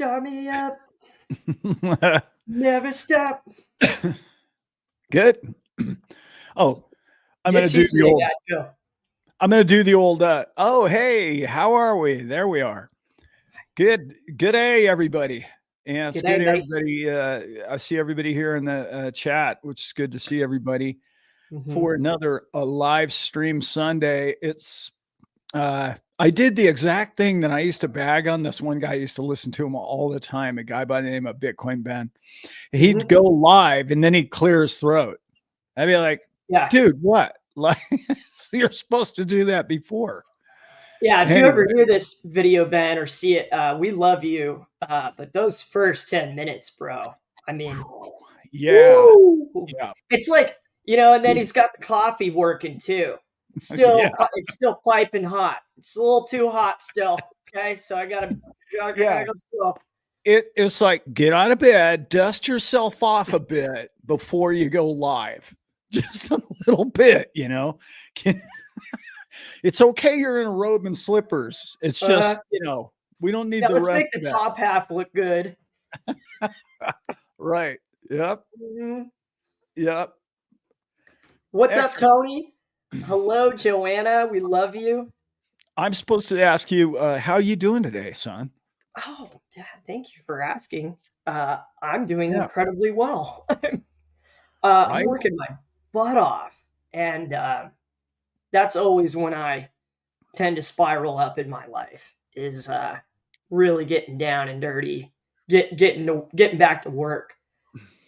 Start me up, never stop. Good. Oh, I'm gonna It's you do the today, old. Dad. Go. I'm gonna do the old. Oh, hey, how are we? There we are. Good. Good day, everybody. And it's Good good, day, mates. everybody. I see everybody here in the chat, which is good to see everybody Mm-hmm. for another live stream Sunday. I did the exact thing that I used to bag on. This one guy I used to listen to him all the time, a guy by the name of Bitcoin Ben. He'd go live and then he'd clear his throat. I'd be like, Yeah. dude, what? Like, you're supposed to do that before. Yeah. If you Anyway, ever hear this video, Ben, or see it, we love you. But those first 10 minutes, bro, I mean, yeah, woo! yeah, It's like, and then he's got the coffee working too. yeah, It's still piping hot. It's a little too hot still. Okay. So I gotta yeah. go slow. It's like get out of bed, dust yourself off a bit before you go live. Just a little bit, It's okay you're in a robe and slippers. It's just, we don't need Yeah, the let's rest make the of that. top half look good. Right. Yep. Mm-hmm. Yep. What's up, Excellent. Tony? Hello, Joanna. We love you. I'm supposed to ask you, how you doing today, son? Oh, Dad, thank you for asking. I'm doing Yeah. incredibly well. I'm Right. working my butt off, and that's always when I tend to spiral up in my life. Is really getting down and dirty, getting back to work.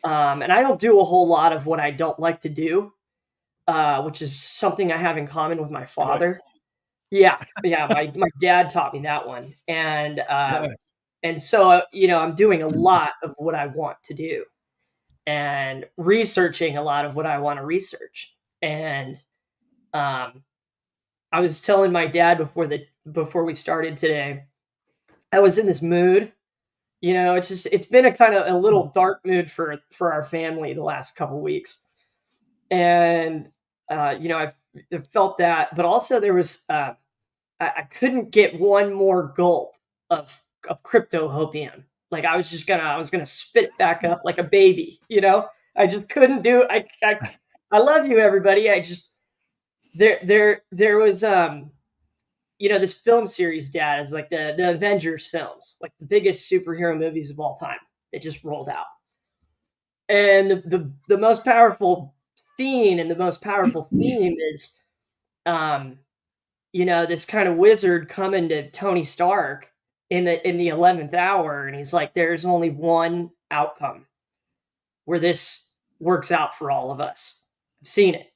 And I don't do a whole lot of what I don't like to do, which is something I have in common with my father. Yeah, my dad taught me that one, and so I'm doing a lot of what I want to do, and researching a lot of what I want to research. And um, I was telling my dad before we started today, I was in this mood. It's been a kind of a little dark mood for our family the last couple weeks, and I've felt that, but also there was I couldn't get one more gulp of crypto hopium. Like I was gonna spit it back up like a baby. I just couldn't do it. I love you, everybody. I just there was this film series, Dad, is like the Avengers films, like the biggest superhero movies of all time. It just rolled out, and the most powerful scene and the most powerful theme is this kind of wizard coming to Tony Stark in the 11th hour, and he's like, "There's only one outcome where this works out for all of us. I've seen it,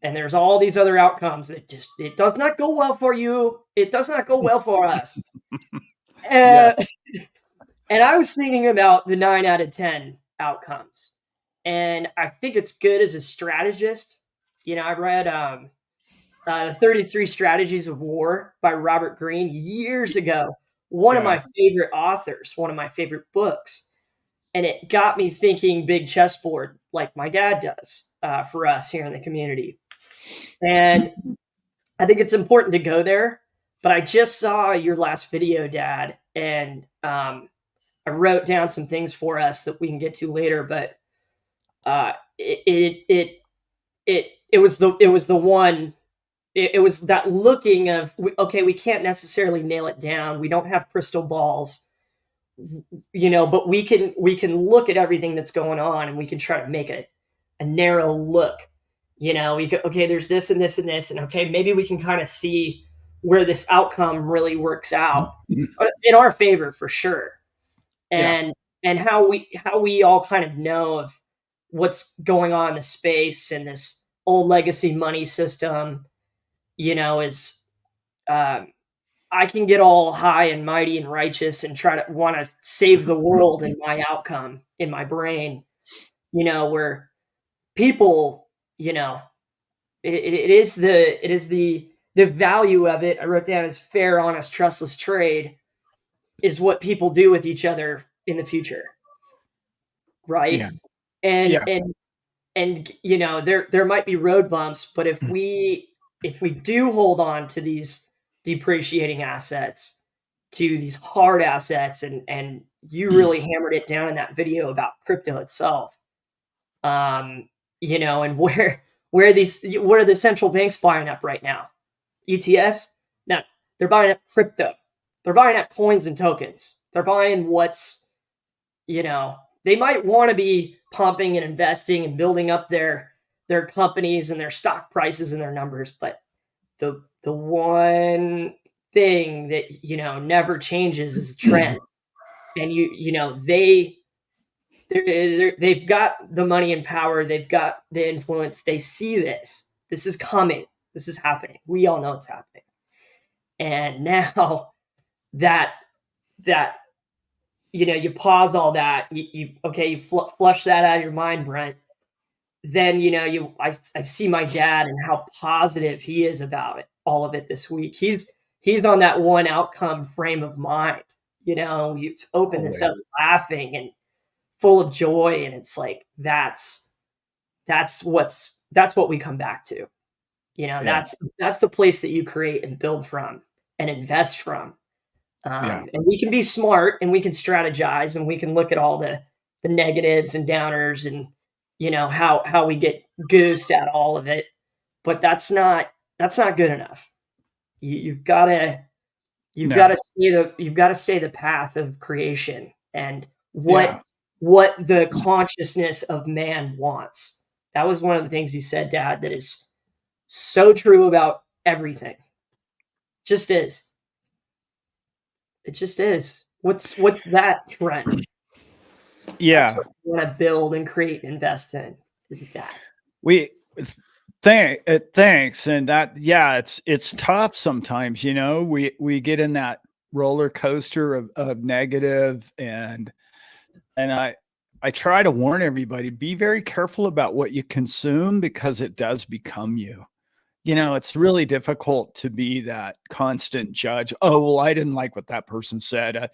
and there's all these other outcomes that it does not go well for you. It does not go well for us." Yeah. And I was thinking about the 9 out of 10 outcomes, and I think it's good as a strategist. I read 33 Strategies of War by Robert Greene years ago. One of Yeah. my favorite authors, one of my favorite books. And it got me thinking big chessboard like my dad does for us here in the community. And I think it's important to go there. But I just saw your last video, Dad, and I wrote down some things for us that we can get to later. But it was the one. It was that looking of, okay, we can't necessarily nail it down. We don't have crystal balls, but we can look at everything that's going on, and we can try to make a narrow look. Okay, there's this and this and this, and okay, maybe we can kind of see where this outcome really works out in our favor for sure. And how we all kind of know of what's going on in the space and this old legacy money system, is I can get all high and mighty and righteous and try to want to save the world in my outcome in my brain, where people, it is the value of it. I wrote down as fair, honest, trustless trade is what people do with each other in the future. Right. Yeah. And, Yeah. and there might be road bumps, but if we do hold on to these depreciating assets, to these hard assets, and you really hammered it down in that video about crypto itself. You know, and where these what are the central banks buying up right now? ETFs? No, they're buying up crypto. They're buying up coins and tokens. They're buying what's, you know, they might want to be pumping and investing and building up their companies and their stock prices and their numbers, but the one thing that, you know, never changes is trend. And you know, they've got the money and power, they've got the influence, they see this is coming, this is happening, we all know it's happening. And now that that you know, you pause all that, you okay, you flush that out of your mind, Brent. Then, you know, I see my dad and how positive he is about it, all of it this week. He's on that one outcome frame of mind. You know, you open this up laughing and full of joy, and it's like that's what we come back to. You know, Yeah. that's the place that you create and build from and invest from. Yeah. And we can be smart and we can strategize and we can look at all the negatives and downers and, you know, how we get goosed at all of it, but that's not good enough. You've got to stay the path of creation and Yeah. what the consciousness of man wants. That was one of the things you said, Dad, that is so true about everything. Just is. It just is. What's that trend? That's Yeah. what you want to build and create and invest in, is that. We thanks. And that, yeah, it's tough sometimes, you know, we get in that roller coaster of negative, and I try to warn everybody, be very careful about what you consume, because it does become you. You know, it's really difficult to be that constant judge. Oh, well, I didn't like what that person said.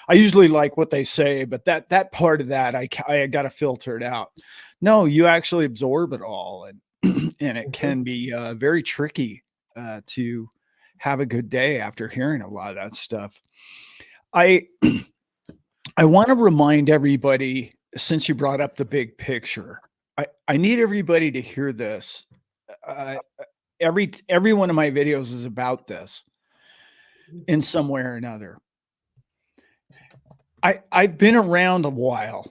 I usually like what they say, but that part of that, I got to filter it out. No, you actually absorb it all, and and it can be very tricky to have a good day after hearing a lot of that stuff. I I want to remind everybody, since you brought up the big picture, I need everybody to hear this. Uh, every one of my videos is about this in some way or another. I've been around a while.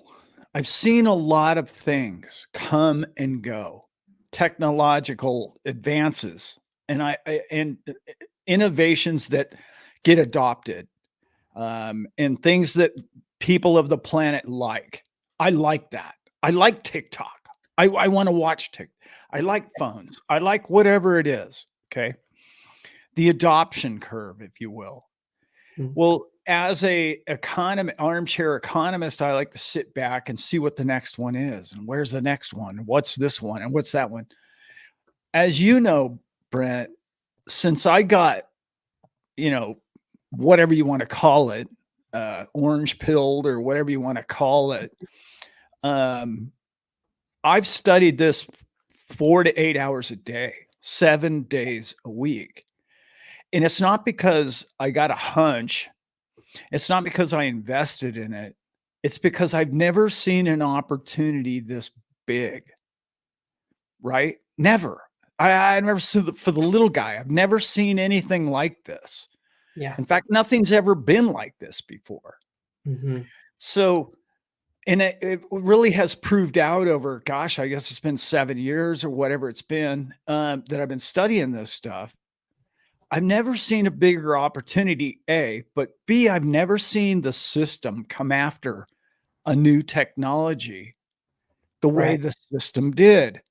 I've seen a lot of things come and go, technological advances, and innovations that get adopted, and things that people of the planet like. I like that. I like TikTok. I want to watch TikTok. I like phones. I like whatever it is. Okay. The adoption curve, if you will. Well, as a armchair economist, I like to sit back and see what the next one is, and where's the next one? What's this one? And what's that one? As you know, Brent, since I got, you know, whatever you want to call it, orange pilled or whatever you want to call it, I've studied this 4 to 8 hours a day, 7 days a week. And it's not because I got a hunch. It's not because I invested in it. It's because I've never seen an opportunity this big, right? Never. I never seen for the little guy. I've never seen anything like this. Yeah. In fact, nothing's ever been like this before. So, and it really has proved out over, gosh, I guess it's been 7 years or whatever it's been, that I've been studying this stuff. I've never seen a bigger opportunity, A, but B, I've never seen the system come after a new technology the way the system did.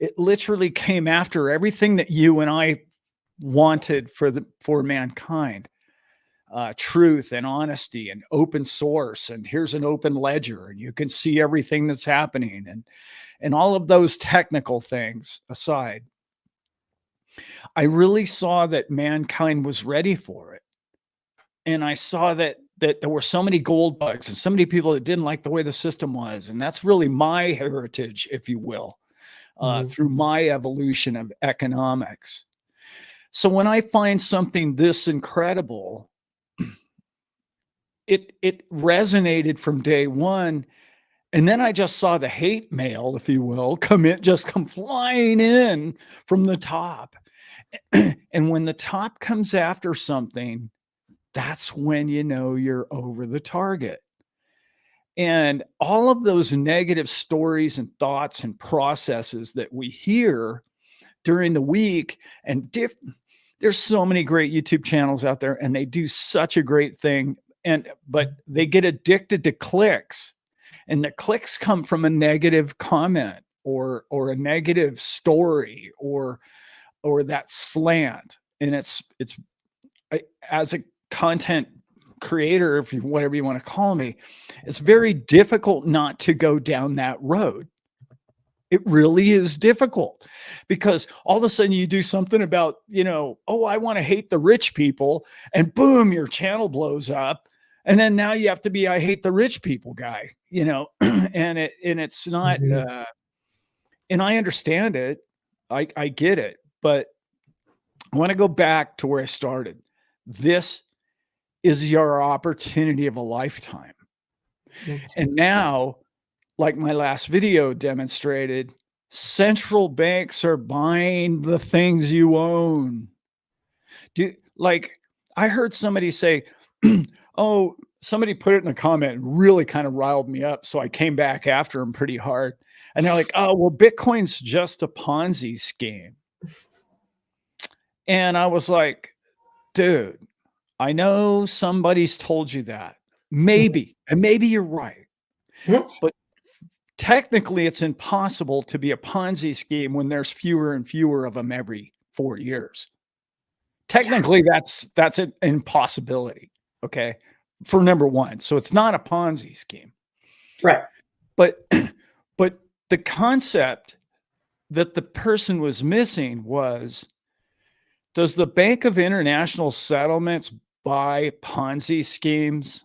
It literally came after everything that you and I wanted for mankind. Truth and honesty and open source, and here's an open ledger, and you can see everything that's happening, and all of those technical things aside, I really saw that mankind was ready for it. And I saw that there were so many gold bugs and so many people that didn't like the way the system was. And that's really my heritage, if you will, through my evolution of economics. So when I find something this incredible, it resonated from day one. And then I just saw the hate mail, if you will, come flying in from the top. And when the top comes after something, that's when you know you're over the target. And all of those negative stories and thoughts and processes that we hear during the week, and there's so many great YouTube channels out there, and they do such a great thing. But they get addicted to clicks, and the clicks come from a negative comment or a negative story or that slant. And as a content creator, whatever you want to call me, it's very difficult not to go down that road. It really is difficult, because all of a sudden you do something about, oh, I want to hate the rich people, and boom, your channel blows up. And then now you have to be, I hate the rich people guy, and it's not, and I understand it. I get it, but I want to go back to where I started. This is your opportunity of a lifetime. And now, like my last video demonstrated, central banks are buying the things you own. I heard somebody say, oh, somebody put it in a comment and really kind of riled me up. So I came back after them pretty hard. And they're like, oh, well, Bitcoin's just a Ponzi scheme. And I was like, dude, I know somebody's told you that. Maybe, and maybe you're right. But technically, it's impossible to be a Ponzi scheme when there's fewer and fewer of them every 4 years. Technically, that's an impossibility. Okay, for number one, so it's not a Ponzi scheme, right? But the concept that the person was missing was: does the Bank of International Settlements buy Ponzi schemes?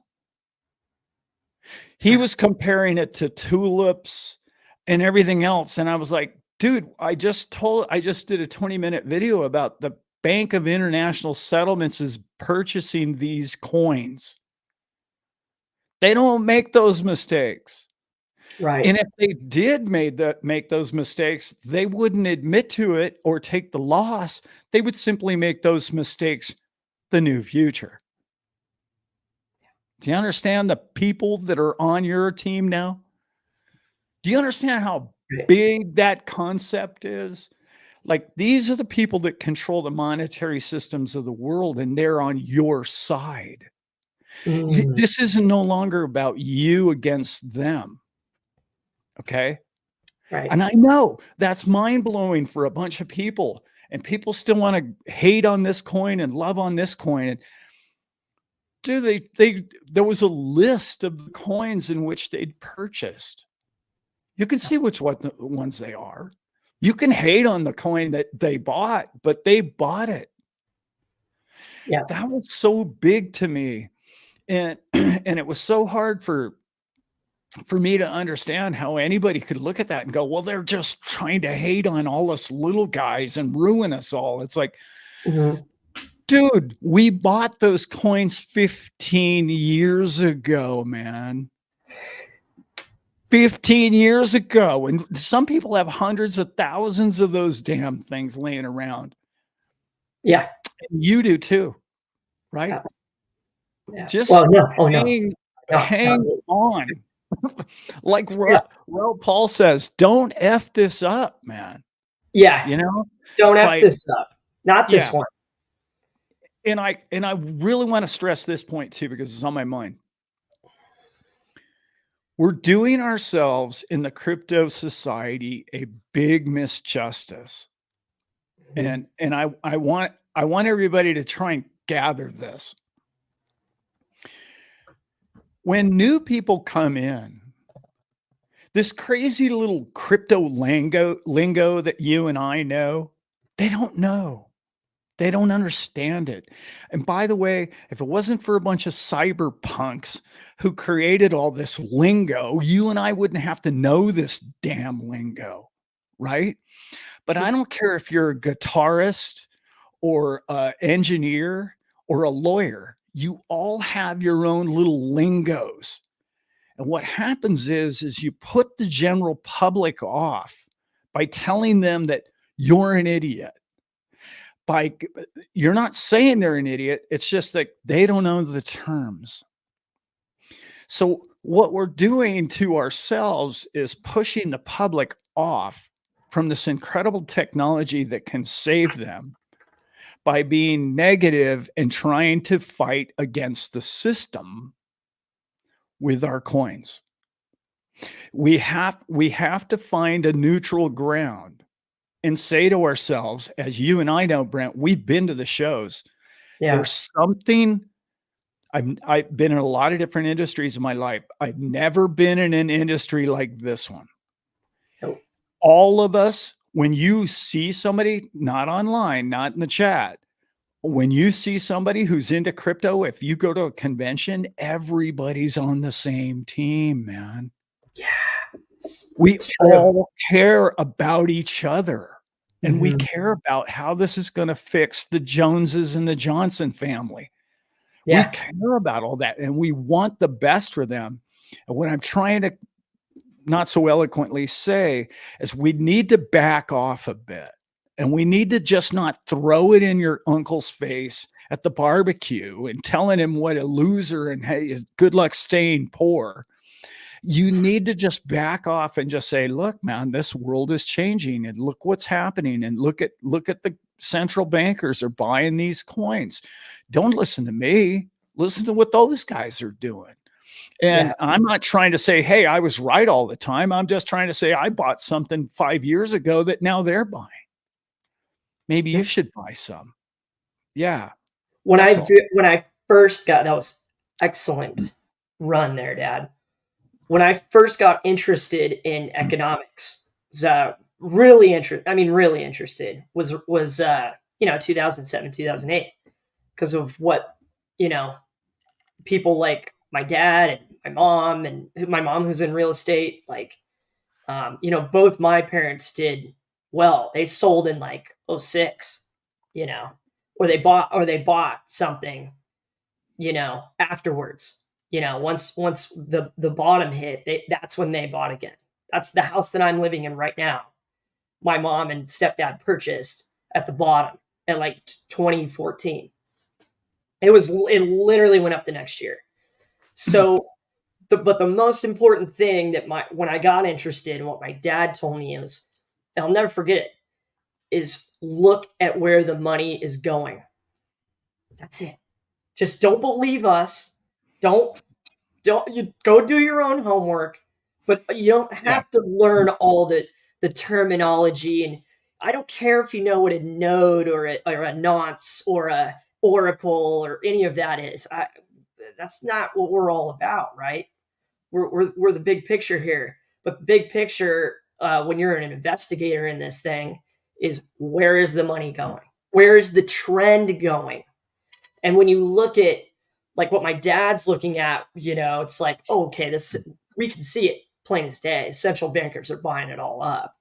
He was comparing it to tulips and everything else. And I was like, dude, I just did a 20-minute video about the Bank of International Settlements is purchasing these coins. They don't make those mistakes. Right. And if they did make those mistakes, they wouldn't admit to it or take the loss. They would simply make those mistakes the new future. Do you understand the people that are on your team now? Do you understand how big that concept is? Like, these are the people that control the monetary systems of the world, and they're on your side. This is no longer about you against them. Okay. Right. And I know that's mind-blowing for a bunch of people, and people still want to hate on this coin and love on this coin. And dude, there was a list of the coins in which they'd purchased. You can see which ones they are. You can hate on the coin that they bought, but they bought it. Yeah. That was so big to me. And it was so hard for me to understand how anybody could look at that and go, well, they're just trying to hate on all us little guys and ruin us all. It's like, dude, we bought those coins 15 years ago, man. 15 years ago. And some people have hundreds of thousands of those damn things laying around. Yeah. And you do too, right? Yeah. Just hang on. Like Raul Paul says, don't F this up, man. Yeah. Don't F this up. Not this one. And I really want to stress this point too, because it's on my mind. We're doing ourselves in the crypto society a big misjustice. And I want everybody to try and gather this. When new people come in, this crazy little crypto lingo that you and I know, they don't know. They don't understand it. And by the way, if it wasn't for a bunch of cyberpunks who created all this lingo, you and I wouldn't have to know this damn lingo, right? But I don't care if you're a guitarist or an engineer or a lawyer. you all have your own little lingos. And what happens is you put the general public off by telling them that you're an idiot. By you're not saying they're an idiot, it's just that they don't know the terms. So what we're doing to ourselves is pushing the public off from this incredible technology that can save them by being negative and trying to fight against the system with our coins. We have to find a neutral ground and say to ourselves, as you and I know, Brent, we've been to the shows. Yeah. There's something. I've been in a lot of different industries in my life. I've never been in an industry like this one. Nope. All of us, when you see somebody, not online, not in the chat, when you see somebody who's into crypto, if you go to a convention, everybody's on the same team, man. Yeah. We It's true. all care about each other. And we Mhm. care about how this is going to fix the Joneses and the Johnson family. We Yeah. care about all that, and we want the best for them. And what I'm trying to not so eloquently say is we need to back off a bit, and we need to just not throw it in your uncle's face at the barbecue and telling him what a loser and hey, good luck staying poor. You need to just back off and just say, look, man, this world is changing, and look what's happening, and look at the central bankers are buying these coins. Don't listen to me. Listen to what those guys are doing. And Yeah. I'm not trying to say, hey, I was right all the time. I'm just trying to say I bought something 5 years ago that now they're buying. Maybe you should buy some. Yeah. When That's I all. when I first got that was excellent run there, Dad. When I first got interested in economics, was really really interested was 2007, 2008 because of what, you know, people like my dad and my mom who's in real estate, like, both my parents did well. They sold in like '06, you know, or they bought something, afterwards. Once the bottom hit, that's when they bought again. That's the house that I'm living in right now. My mom and stepdad purchased at the bottom at like 2014. It literally went up the next year. So but the most important thing that when I got interested in what my dad told me is, I'll never forget it, is look at where the money is going. That's it. Just don't believe us. Don't you go do your own homework, but you don't Yeah. have to learn all the terminology. And I don't care if you know what a node or a nonce or a oracle or any of that is. That's not what we're all about, right? We're the big picture here. But the big picture, when you're an investigator in this thing, is where is the money going? Where is the trend going? And when you look at like what my dad's looking at, it's like, oh, okay, this we can see it plain as day. Central bankers are buying it all up.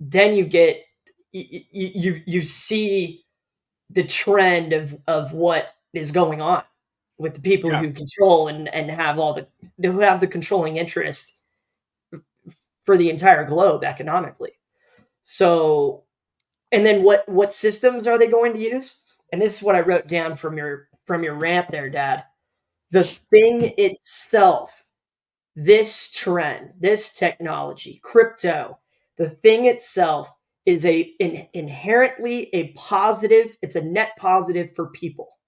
Then you see the trend of what is going on with the people Yeah. who control and have who have the controlling interest for the entire globe economically. So, and then what systems are they going to use? And this is what I wrote down from your rant there, Dad. The thing itself, this trend, this technology, crypto, the thing itself is inherently a positive. It's a net positive for people.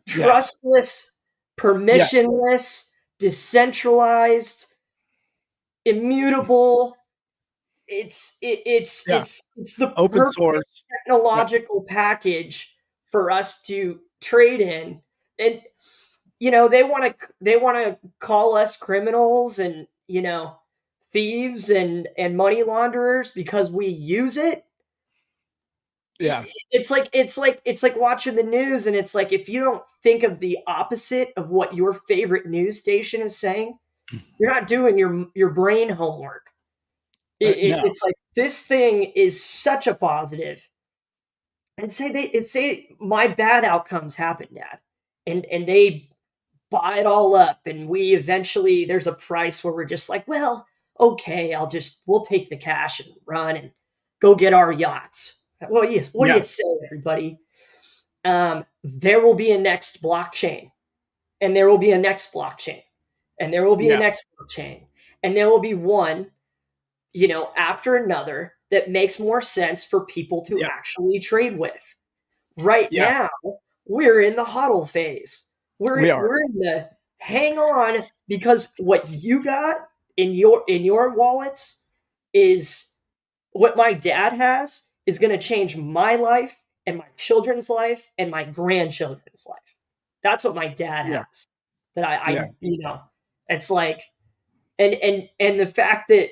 Yes. Trustless, Yeah. permissionless, decentralized, immutable. Yeah. It's the Open perfect source. Yeah. technological package for us to trade in. And they want to call us criminals and, thieves and money launderers because we use it. Yeah. It's like watching the news, and it's like if you don't think of the opposite of what your favorite news station is saying, you're not doing your brain homework. No. It's like this thing is such a positive, and say my bad outcomes happen, Dad, and they buy it all up, and we eventually there's a price where we're just like, well, okay, we'll take the cash and run and go get our yachts. Well, yes, what do Yeah. you say, everybody? There will be a next blockchain, and there will be a next blockchain, and there will be a Yeah. next blockchain, and there will be one, after another that makes more sense for people to Yeah. actually trade with. Right Yeah. now, we're in the hodl phase. We are. We're in the hang on, because what you got in your wallets is what my dad has is going to change my life and my children's life and my grandchildren's life. That's what my dad Yeah. has. That Yeah. it's like, and the fact that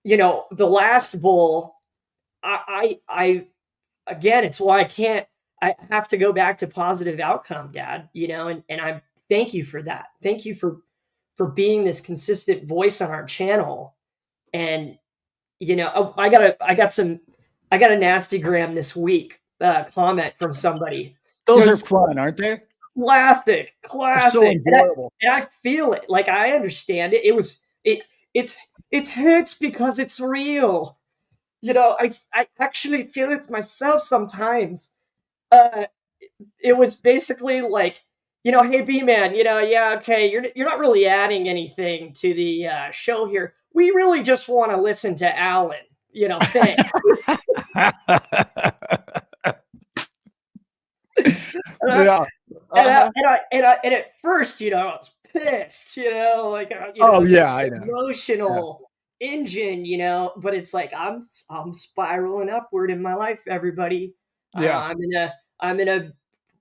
the last bull, I again, it's why I have to go back to positive outcome, Dad, and I thank you for that. Thank you for being this consistent voice on our channel. And I got a nasty gram this week, comment from somebody. Those are It's fun, aren't they? classic, They're so classic. enjoyable. And I feel it. Like, I understand it. It's it hurts because it's real. I actually feel it myself sometimes. Uh, it was basically like, hey, B man, yeah, okay, you're not really adding anything to the show here. We really just want to listen to Alan. Thanks. And I, Yeah. and I, Uh-huh. and I, and I, and at first, I was pissed. Like, Oh yeah, I know. Yeah. emotional engine. But it's like I'm spiraling upward in my life. Everybody, Yeah. I'm in a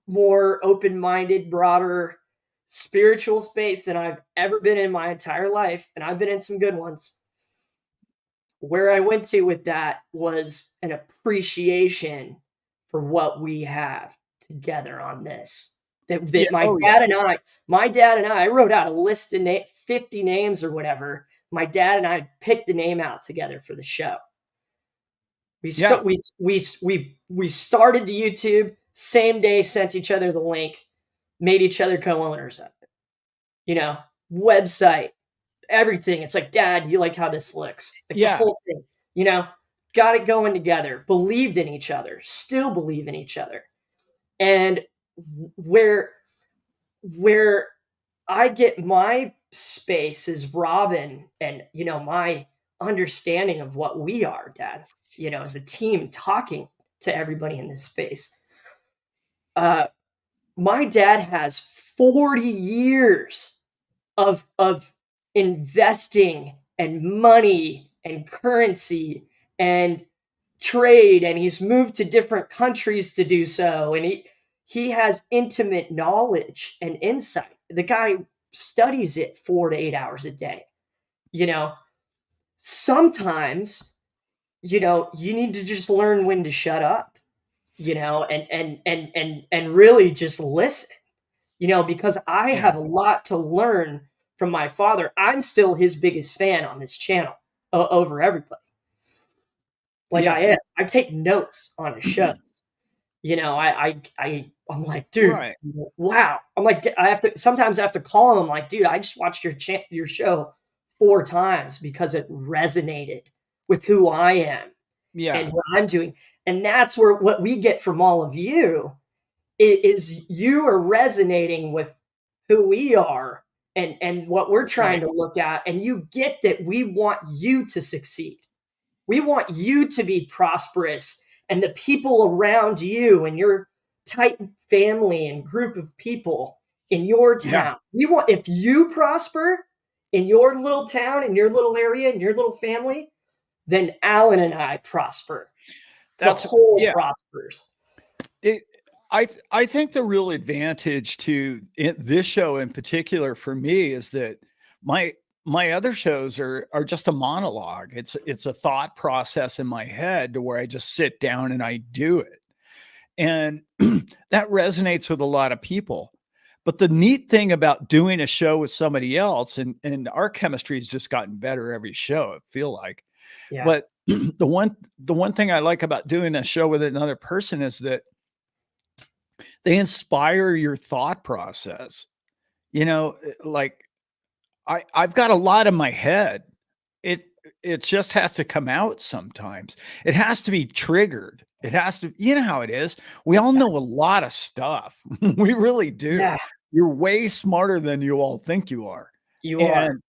more open-minded, broader spiritual space than I've ever been in my entire life, and I've been in some good ones. Where I went to with that was an appreciation for what we have together on this. Yeah. That Oh yeah. my dad and I wrote out a list of 50 names or whatever. My dad and I picked the name out together for the show. We Yeah. st- we started the YouTube same day, sent each other the link, made each other co-owners of it. Website, everything. It's like, Dad, you like how this looks? Like, the Yeah. whole thing. You know, got it going together. Believed in each other. Still believe in each other. And where I get my space is Robin, and my understanding of what we are, Dad. As a team talking to everybody in this space. My dad has 40 years of investing and money and currency and trade, and he's moved to different countries to do so, and he has intimate knowledge and insight. The guy studies it 4 to 8 hours a day. you know Sometimes, you need to just learn when to shut up, and really just listen, because I Yeah. have a lot to learn from my father. I'm still his biggest fan on this channel, over everybody. Like, Yeah. I am. I take notes on his shows. I'm like, dude, Right. wow. I'm like, sometimes I have to call him. I'm like, dude, I just watched your show 4 times because it resonated with who I am and Yeah. what I'm doing. And that's where what we get from all of you is you are resonating with who we are and what we're trying Right. to look at, and you get that we want you to succeed. We want you to be prosperous, and the people around you and your tight family and group of people in your Yeah. town. If you prosper in your little town, in your little area, in your little family, then Alan and I prosper. The That's whole yeah. prospers. It, I think the real advantage to this show in particular for me is that my other shows are just a monologue. It's a thought process in my head to where I just sit down and I do it. And that resonates with a lot of people. But the neat thing about doing a show with somebody else, and our chemistry has just gotten better every show, I feel like. Yeah. But the one thing I like about doing a show with another person is that they inspire your thought process. You know, like I've got a lot in my head. It it just has to come out sometimes. It has to be triggered. It has to, you know how it is. We all know a lot of stuff. We really do. Yeah, You're way smarter than you all think you are. you are. And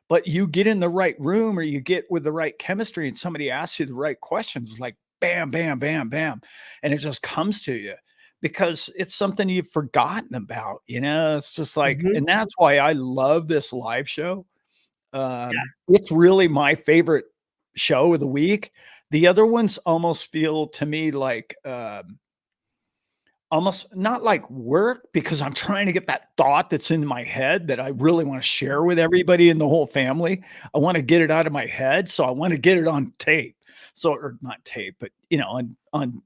but you get in the right room or you get with the right chemistry and somebody asks you the right questions, like bam, bam, bam, bam. And it just comes to you because it's something you've forgotten about. You know, it's just like, Mhm. and that's why I love this live show. Yeah. It's really my favorite show of the week. The other ones almost feel to me like almost not like work because I'm trying to get that thought that's in my head that I really want to share with everybody in the whole family. I want to get it out of my head, so I want to get it on tape. So, or not tape, but you know, on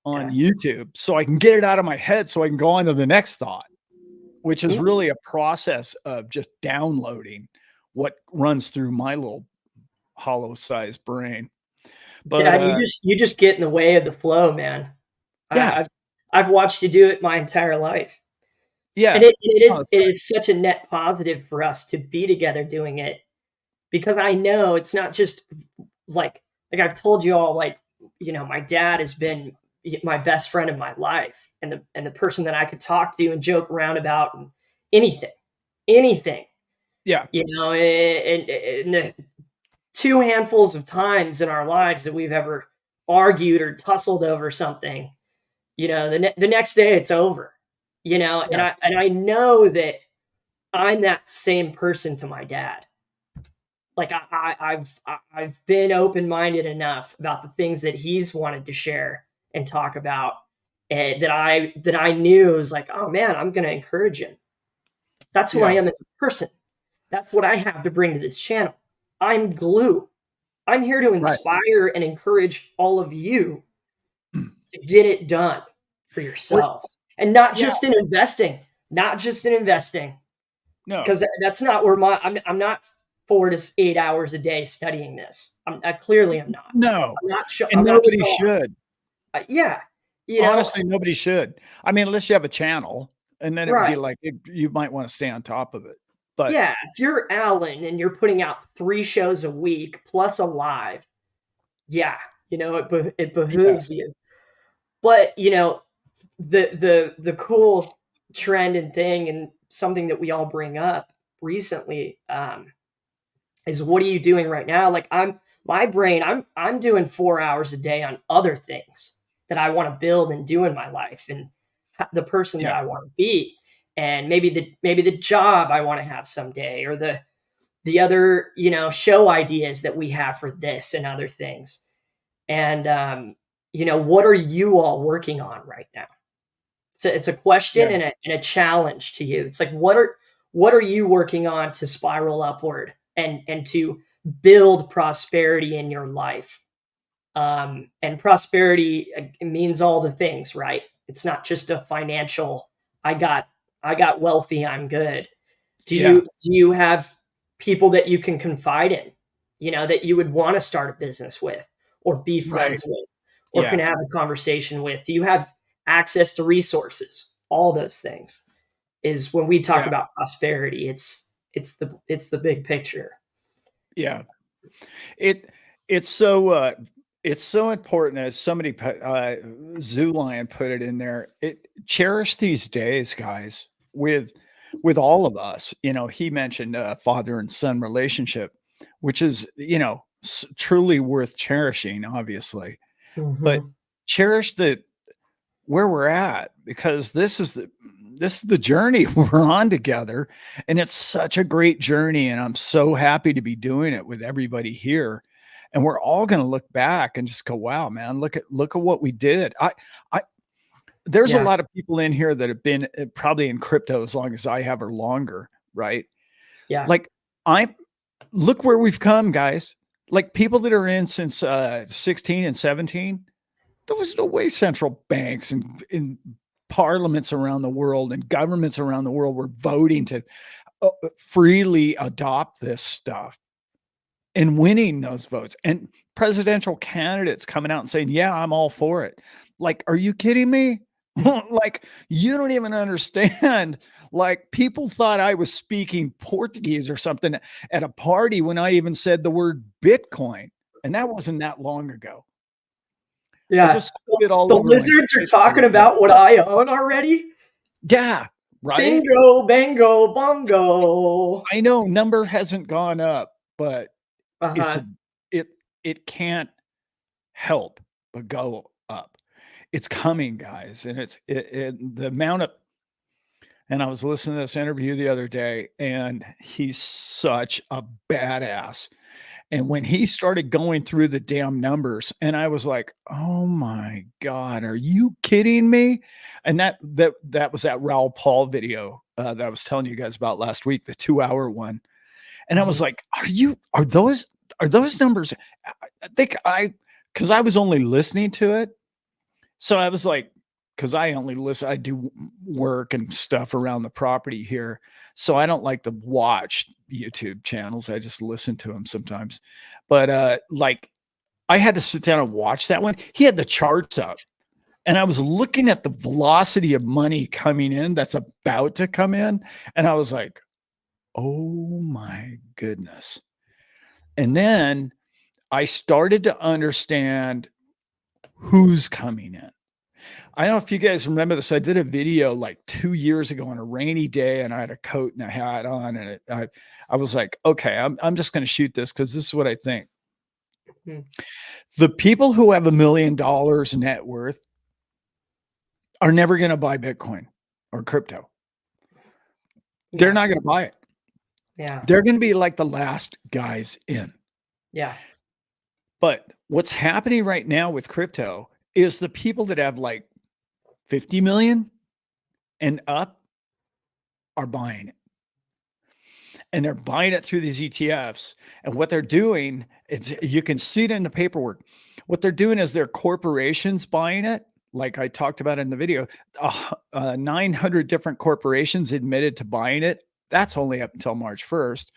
Yeah. YouTube, so I can get it out of my head, so I can go on to the next thought, which is Mhm. really a process of just downloading what runs through my little hollow-sized brain. But Dad, you just get in the way of the flow, man. yeah, I I've watched you do it my entire life, and yeah, oh, that's it right. is such a net positive for us to be together doing it because I know it's not just like I've told you all, like, you know, my dad has been my best friend in my life, and the person that I could talk to and joke around about and anything, anything, Yeah, you know, and the two handfuls of times in our lives that we've ever argued or tussled over something, you know, the next day it's over, you know, yeah, and I know that I'm that same person to my dad. Like I've been open minded enough about the things that he's wanted to share and talk about, and that I knew was like, oh man, I'm going to encourage him. That's who I yeah, am as a person. That's what I have to bring to this channel. I'm glue. I'm here to right. inspire and encourage all of you to get it done for Well, yourselves, and not yeah, just in investing, not just in investing, no, because that's not where I'm not 4 to 8 hours a day studying this. I clearly am not. no, and I'm not nobody Sean. should. Yeah, you know, Honestly, nobody should. I mean, unless you have a channel, and then it would right. be like, you might wanna stay on top of it. But Yeah, if you're Alan and you're putting out 3 shows a week plus a live, yeah, you know, it yeah, behooves you. But, you know, the cool trend and thing and something that we all bring up recently, is what are you doing right now? Like my brain, I'm doing 4 hours a day on other things that I want to build and do in my life, and the person that yeah, I want to be, and maybe the job I want to have someday, or the other, you know, show ideas that we have for this and other things. And you know, what are you all working on right now? So it's a question yeah, and a challenge to you. It's like what are you working on to spiral upward and to build prosperity in your life? And prosperity means all the things, right? It's not just a financial. I got I got wealthy. I'm good. yeah, Do you have people that you can confide in? You know, that you would want to start a business with, or be right, friends with, or can yeah, have a conversation with? Do you have access to resources? All those things is when we talk yeah, about prosperity. It's the big picture. yeah. It it's so important as somebody put Zoo Lion put it in there. It cherish these days, guys, with all of us. You know, he mentioned father and son relationship, which is, you know, truly worth cherishing, obviously. But Mhm. cherish the where we're at because this is the journey we're on together, and it's such a great journey, and I'm so happy to be doing it with everybody here, and we're all going to look back and just go, wow, man, look at what we did. I There's a Yeah, lot of people in here that have been probably in crypto as long as I have or longer, right? yeah, Like, I look where we've come, guys. Like, people that are in since 16 and 17, there was no way central banks and parliaments around the world and governments around the world were voting to freely adopt this stuff. and winning those votes, and presidential candidates coming out and saying, yeah, I'm all for it. Like, are you kidding me? Like, you don't even understand. Like, people thought I was speaking Portuguese or something at a party when I even said the word Bitcoin. And that wasn't that long ago. I Yeah. just said it all The over my lizards are Facebook talking account. about what I own already. Yeah, right. Bingo, bango, bongo. I know number hasn't gone up, but it's Uh-huh. a it it can't help but go up. It's coming, guys, and the amount of. And I was listening to this interview the other day, and he's such a badass. And when he started going through the damn numbers, and I was like, "Oh my god, are you kidding me?" And that was that Raoul Paul video that I was telling you guys about last week, the 2-hour one. And I was Mhm. like, are those numbers?" I think because I was only listening to it, so I was like, because I only listen, I do work and stuff around the property here. So I don't like to watch YouTube channels. I just listen to them sometimes. But like, I had to sit down and watch that one. He had the charts up, and I was looking at the velocity of money coming in that's about to come in. And I was like, oh my goodness. And then I started to understand who's coming in. I don't know if you guys remember this. I did a video like 2 years ago on a rainy day, and I had a coat and a hat on, and I was like, okay, I'm just going to shoot this because this is what I think. Mhm. The people who have $1 million net worth are never going to buy Bitcoin or crypto. They're Yeah. not going to buy it. Yeah. They're going to be like the last guys in. Yeah. But what's happening right now with crypto is the people that have like 50 million and up are buying it. And they're buying it through these ETFs. And what they're doing, you can see it in the paperwork. What they're doing is their corporations buying it. Like I talked about in the video, 900 different corporations admitted to buying it. That's only up until March 1st.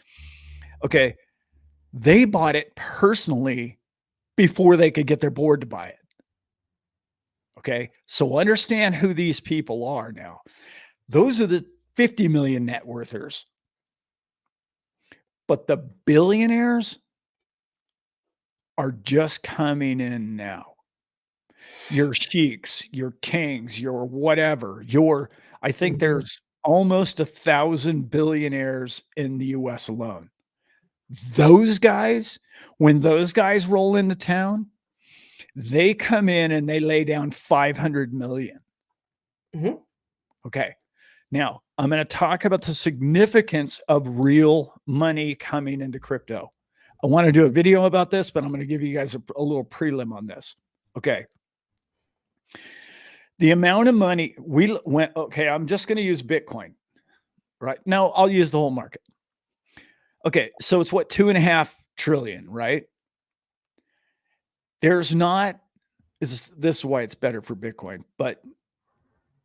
Okay. They bought it personally before they could get their board to buy it. Okay. So understand who these people are now. Those are the 50 million net worthers. But the billionaires are just coming in now. Your sheiks, your kings, your whatever, I think Mhm. there's almost 1,000 billionaires in the US alone. Those guys, when those guys roll into town, they come in and they lay down 500 million. Mhm. Okay. Now, I'm going to talk about the significance of real money coming into crypto. I want to do a video about this, but I'm going to give you guys a little prelim on this. Okay. The amount of money we went, okay, I'm just going to use Bitcoin, right? Now I'll use the whole market. Okay. So it's what, 2.5 trillion, right? There's not, this is why it's better for Bitcoin, but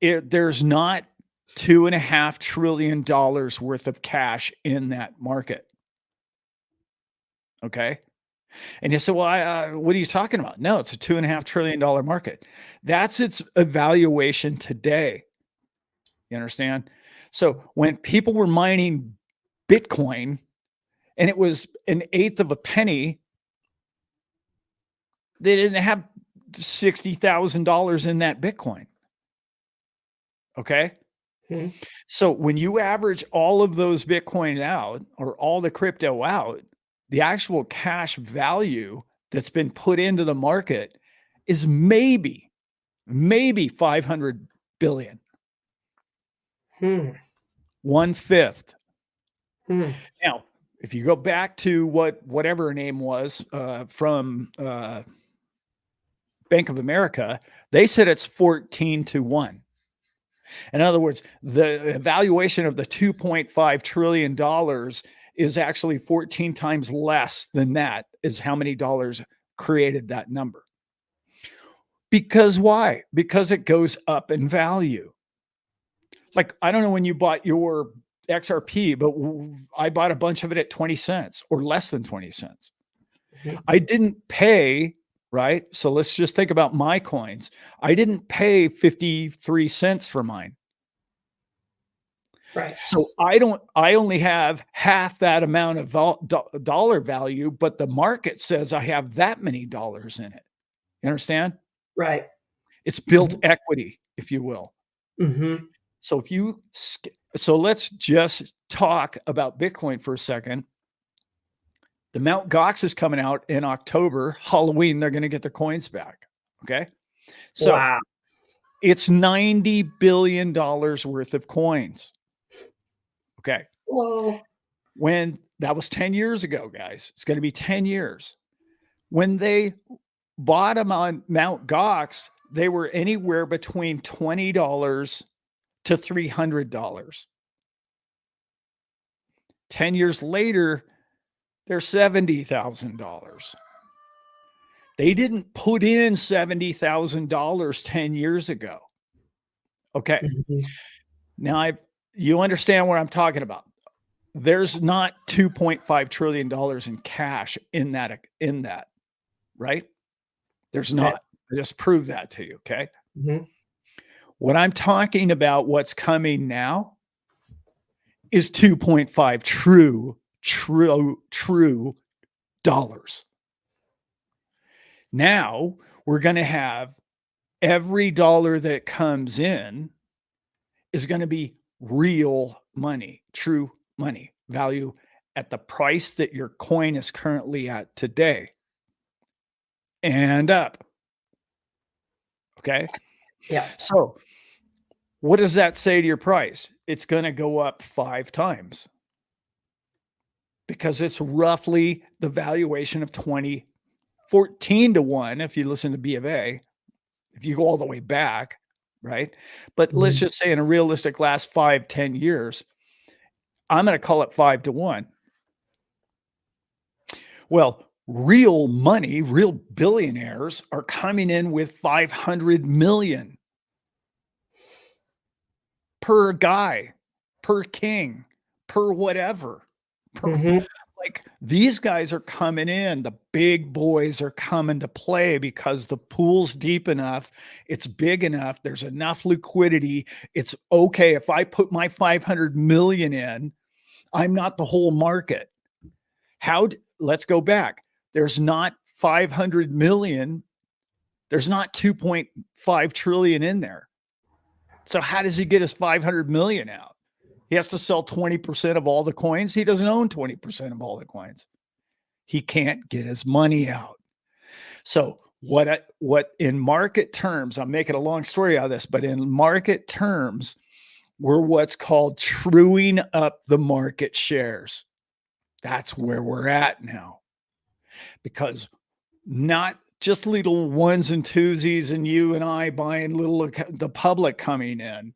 there's not $2.5 trillion worth of cash in that market. Okay. And you say, well, what are you talking about? No, it's a $2.5 trillion market. That's its evaluation today. You understand? So when people were mining Bitcoin and it was an eighth of a penny, they didn't have $60,000 in that Bitcoin. Okay. Mhm. So when you average all of those Bitcoin out or all the crypto out, the actual cash value that's been put into the market is maybe 500 billion, Hmm. 1/5. Hmm. Now, if you go back to whatever her name was from Bank of America, they said it's 14-1. In other words, the valuation of the $2.5 trillion is actually 14 times less than that, is how many dollars created that number. Because why? Because it goes up in value. Like, I don't know when you bought your XRP, but I bought a bunch of it at 20 cents or less than 20 cents. Mhm. I didn't pay, right? So let's just think about my coins. I didn't pay 53 cents for mine. Right. So I only have half that amount of dollar value, but the market says I have that many dollars in it. You understand? Right. It's built Mhm. equity, if you will. Mhm. So if you so let's just talk about Bitcoin for a second. The Mount Gox is coming out in October. Halloween, they're going to get their coins back. Okay. So Wow. it's $90 billion worth of coins. Okay. Whoa. When that was 10 years ago, guys, it's going to be 10 years. When they bought them on Mount Gox, they were anywhere between $20 to $300. 10 years later, they're $70,000. They didn't put in $70,000 10 years ago. Okay. Mhm. Now you understand what I'm talking about. There's not $2.5 trillion in cash in that, right? There's Okay. not. I just proved that to you, okay? Mhm. What I'm talking about what's coming now is 2.5 true dollars. Now, we're going to have every dollar that comes in is going to be real money, true money, value at the price that your coin is currently at today and up. Okay. Yeah. So, what does that say to your price? It's going to go up 5 times because it's roughly the valuation of 2014 to 1 if you listen to B of A, if you go all the way back, right? But let's Mhm. just say in a realistic last 5-10 years, I'm going to call it 5 to 1. Well, real money, real billionaires are coming in with 500 million per guy, per king, per whatever. Per, Mhm. like these guys are coming in, the big boys are coming to play because the pool's deep enough, it's big enough, there's enough liquidity. It's okay if I put my 500 million in, I'm not the whole market. Let's go back. There's not 500 million, there's not 2.5 trillion in there. So how does he get his 500 million out? He has to sell 20% of all the coins. He doesn't own 20% of all the coins. He can't get his money out. So what in market terms, I'm making a long story out of this, but in market terms, we're what's called truing up the market shares. That's where we're at now. Because not just little ones and twosies and you and I buying the public coming in.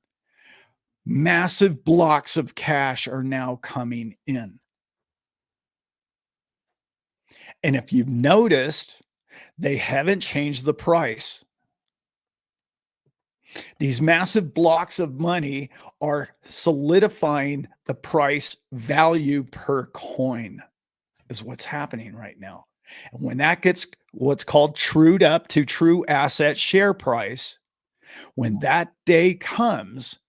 Massive blocks of cash are now coming in. And if you've noticed, they haven't changed the price. These massive blocks of money are solidifying the price value per coin, is what's happening right now. And when that gets what's called trued up to true asset share price, when that day comes,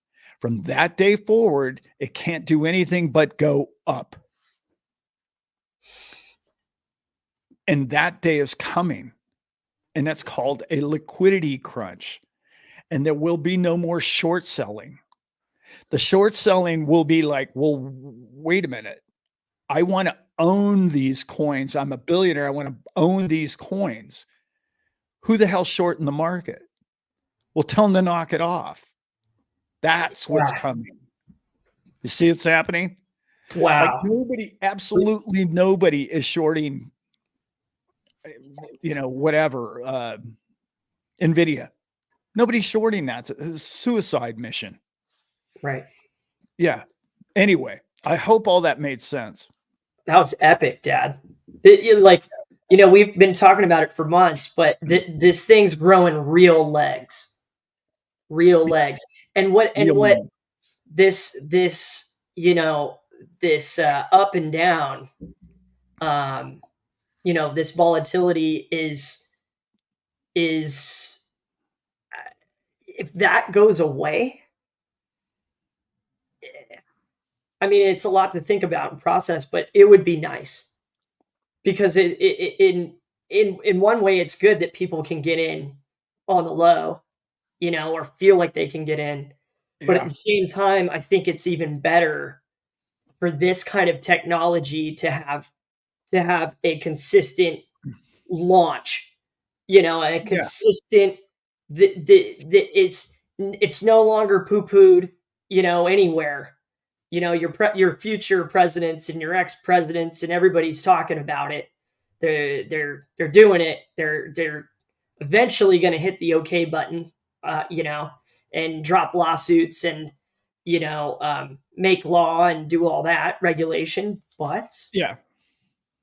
from that day forward, it can't do anything but go up. And that day is coming. And that's called a liquidity crunch. And there will be no more short selling. The short selling will be like, well, wait a minute. I want to own these coins. I'm a billionaire. I want to own these coins. Who the hell's short in the market? Well, tell them to knock it off. That's what's Wow. coming. You see what's happening? Like Wow. nobody, absolutely nobody is shorting, whatever, NVIDIA. Nobody's shorting that. It's a suicide mission. Right. Yeah. Anyway, I hope all that made sense. That was epic, Dad. Like, we've been talking about it for months, but this thing's growing real legs. And what Real this up and down, um, this volatility is if that goes away, I mean, it's a lot to think about and process, but it would be nice because in one way, it's good that people can get in on the low, or feel like they can get in. But at Yeah. the same time, I think it's even better for this kind of technology to have a consistent launch, a Yeah. consistent that it's no longer poo-pooed, anywhere. Your future presidents and your ex-presidents and everybody's talking about it. They're doing it. They're eventually going to hit the okay button, and drop lawsuits and make law and do all that regulation. Yeah.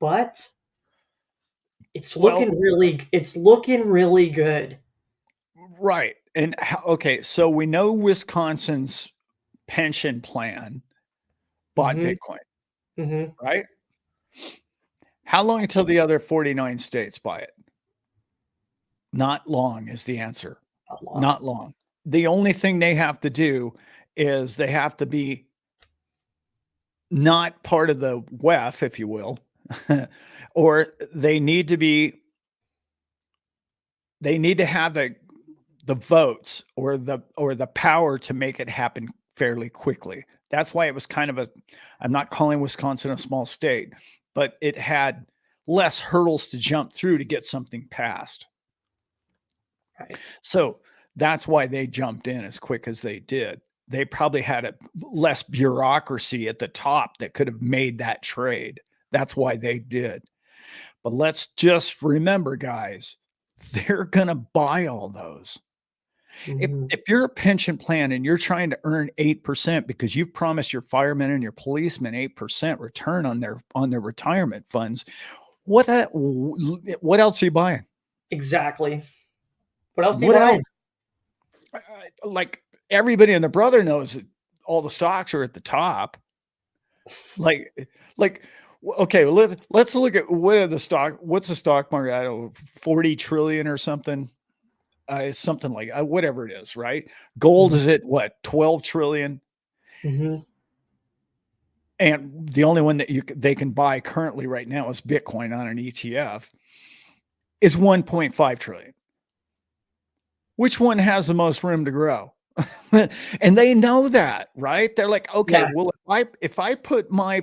But it's Well, looking really good. right. And okay, so we know Wisconsin's pension plan bought Hmm. Bitcoin, Hmm. right? How long until the other 49 states buy it? Not long is the answer. Not long. Not long. The only thing they have to do is they have to be not part of the WEF, if you will, or they need to have the votes or the power to make it happen fairly quickly. That's why it was kind of I'm not calling Wisconsin a small state, but it had less hurdles to jump through to get something passed. Right. So that's why they jumped in as quick as they did. They probably had a less bureaucracy at the top that could have made that trade. That's why they did. But let's just remember, guys, they're going to buy all those. Hmm. If you're a pension plan and you're trying to earn 8% because you've promised your firemen and your policemen 8% return on their retirement funds, what else are you buying? Exactly. What else are you What else? buying? Like everybody and their brother knows that all the stocks are at the top. Like, like, okay, let's look at what's the stock market? I don't know, 40 trillion or something. It's something like whatever it is, right? Gold is at what, 12 trillion? Hmm. And the only one that they can buy currently right now is Bitcoin on an ETF is 1.5 trillion. Which one has the most room to grow? And they know that, right? They're like, okay, Yeah. well, if I put my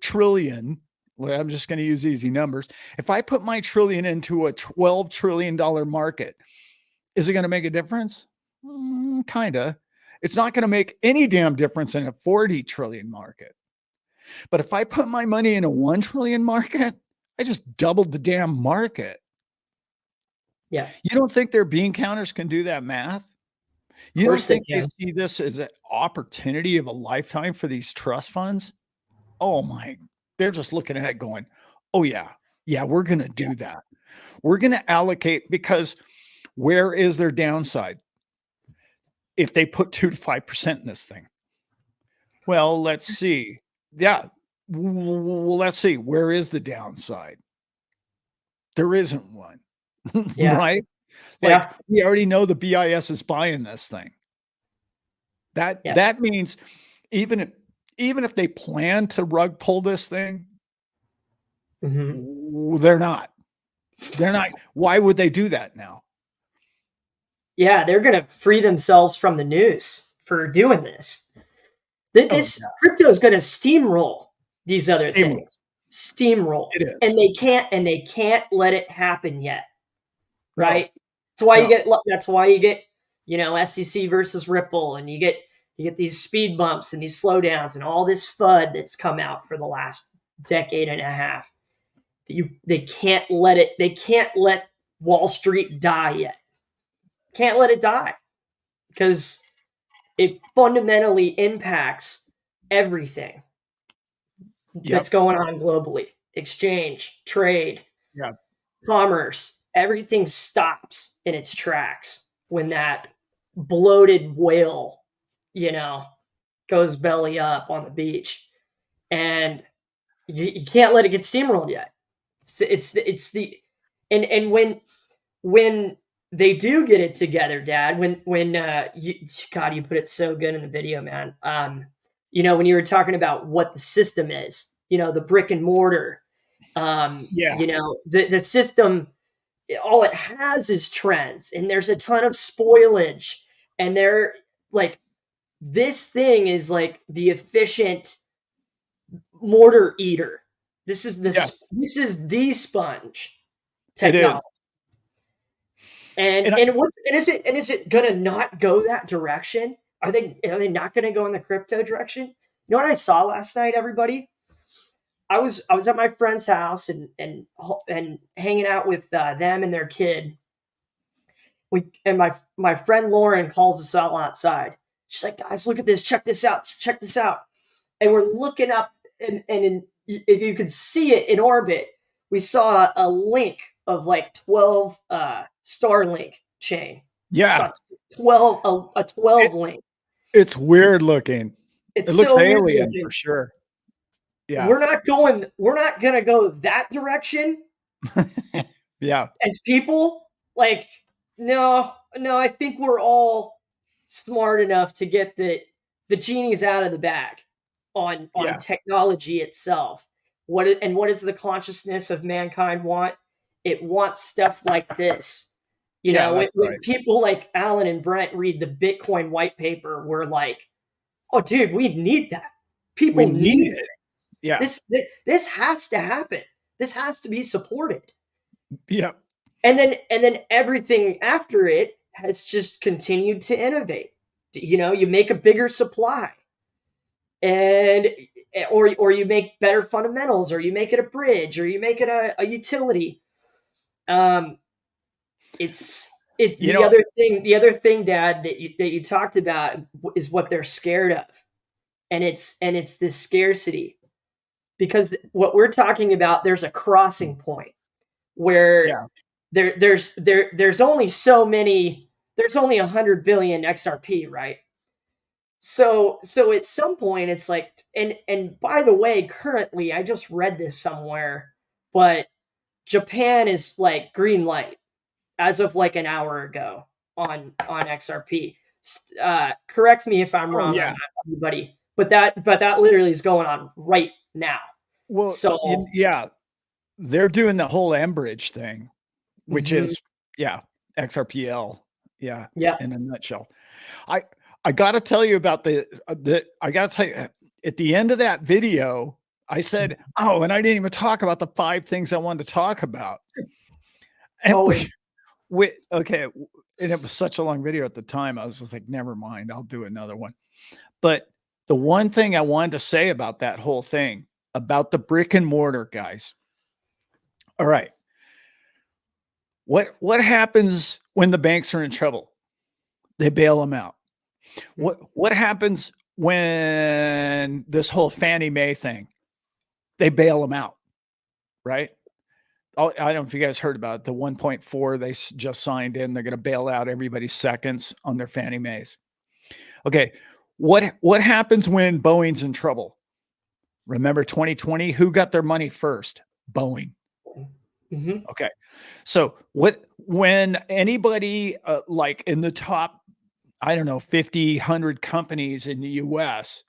trillion, well, I'm just going to use easy numbers. If I put my trillion into a $12 trillion market, is it going to make a difference? Kind of. It's not going to make any damn difference in a 40 trillion market. But if I put my money in a 1 trillion market, I just doubled the damn market. Yeah. You don't think their bean counters can do that math? Of You don't course they think they can. see this as an opportunity of a lifetime for these trust funds? Oh my, they're just looking at it going, oh yeah, yeah, we're going to Yeah. do that. We're going to allocate because where is their downside? If they put 2 to 5% in this thing. Well, let's see. Yeah. Well, let's see. Where is the downside? There isn't one. Yeah. Right? Like Yeah. we already know the BIS is buying this thing. Yeah. That means even if even if they plan to rug pull this thing, Hmm. they're not. They're not. Why would they do that now? Yeah. They're gonna free themselves from the news for doing this. Oh, This yeah. crypto is gonna steamroll these other Steamroll. things. Steamroll. It And is. they can't let it happen yet. No, Right? no. That's why you get, SEC versus Ripple, and you get these speed bumps and these slowdowns and all this FUD that's come out for the last decade and a half. They can't let Wall Street die yet. Can't let it die because it fundamentally impacts everything that's Yep. going on globally. Exchange, trade, Yeah. commerce, everything stops in its tracks when that bloated whale, you know, goes belly up on the beach. And you can't let it get steamrolled yet. It's the and when they do get it together, Dad, God, you put it so good in the video, man. When you were talking about what the system is, the brick and mortar, Yeah, the system, all it has is trends, and there's a ton of spoilage, and they're like, this thing is like the efficient mortar eater. yeah, This is the sponge it is. technology. And And I, and what's and is it gonna not go that direction? Are they not gonna go in the crypto direction? You know what I saw last night, everybody? I was at my friend's house and hanging out with them and their kid. My friend Lauren calls us all outside. She's like, guys, look at this, check this out, check this out. And we're looking up, and you could see it in orbit. We saw a link of like 12 Starlink chain. yeah, Saw 12 it, link. it's weird looking. It It's looks so weird alien looking. for sure. Yeah, We're not gonna go that direction yeah, as people. Like, no, I think we're all smart enough to get the genie's out of the bag on yeah, technology itself. What does the consciousness of mankind want? It wants stuff like this. yeah. When, That's when right. people like Alan and Brent read the Bitcoin white paper, we're like, oh, dude, we need that. We People need need it. Yeah, this has to happen. This has to be supported. yeah, And then everything after it has just continued to innovate. You make a bigger supply, and or you make better fundamentals, or you make it a bridge, or you make it a utility. um it's you the know, other thing, Dad, that you talked about is what they're scared of. And it's this scarcity, because what we're talking about, there's a crossing point where yeah, there's only so many. There's only 100 billion XRP, right? So at some point, it's like, and by the way, currently, I just read this somewhere, but Japan is like green light as of like an hour ago on XRP. Correct me if I'm oh wrong on yeah. that, everybody, but that literally is going on right now. Well, So, yeah, they're doing the whole Enbridge thing, which mhm, is yeah, XRPL. Yeah, yeah. in a nutshell. I I got to tell you about the I got to tell you at the end of that video, I said, "Oh, and I didn't even talk about the 5 things I wanted to talk about." And Always. we okay, and it was such a long video at the time. I was just like, "Never mind, I'll do another one." But the one thing I wanted to say about that whole thing, about the brick and mortar guys. All right. What happens when the banks are in trouble? They bail them out. What happens when this whole Fannie Mae thing? They bail them out, right? Oh, I don't know if you guys heard about it, the 1.4 they just signed in. They're going to bail out everybody's seconds on their Fannie Mae's. Okay, what happens when Boeing's in trouble? Remember 2020? Who got their money first? Boeing. Hmm. Okay, so when anybody like in the top, I don't know, 50, 100 companies in the US,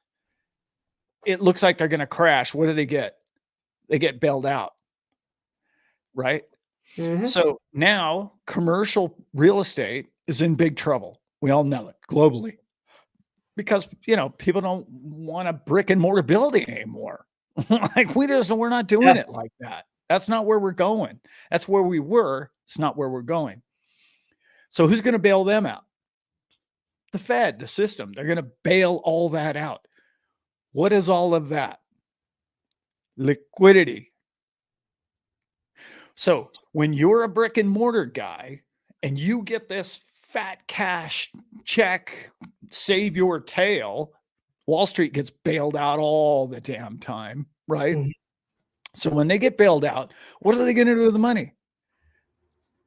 it looks like they're going to crash. What do they get? They get bailed out, right? Hmm. So now commercial real estate is in big trouble. We all know it globally because, people don't want a brick and mortar building anymore. Like we're not doing Yeah. it like that. That's not where we're going. That's where we were. It's not where we're going. So who's going to bail them out? The Fed, the system. They're going to bail all that out. What is all of that? Liquidity. So when you're a brick and mortar guy and you get this fat cash check, save your tail, Wall Street gets bailed out all the damn time, right? Mhm. So when they get bailed out, what are they going to do with the money?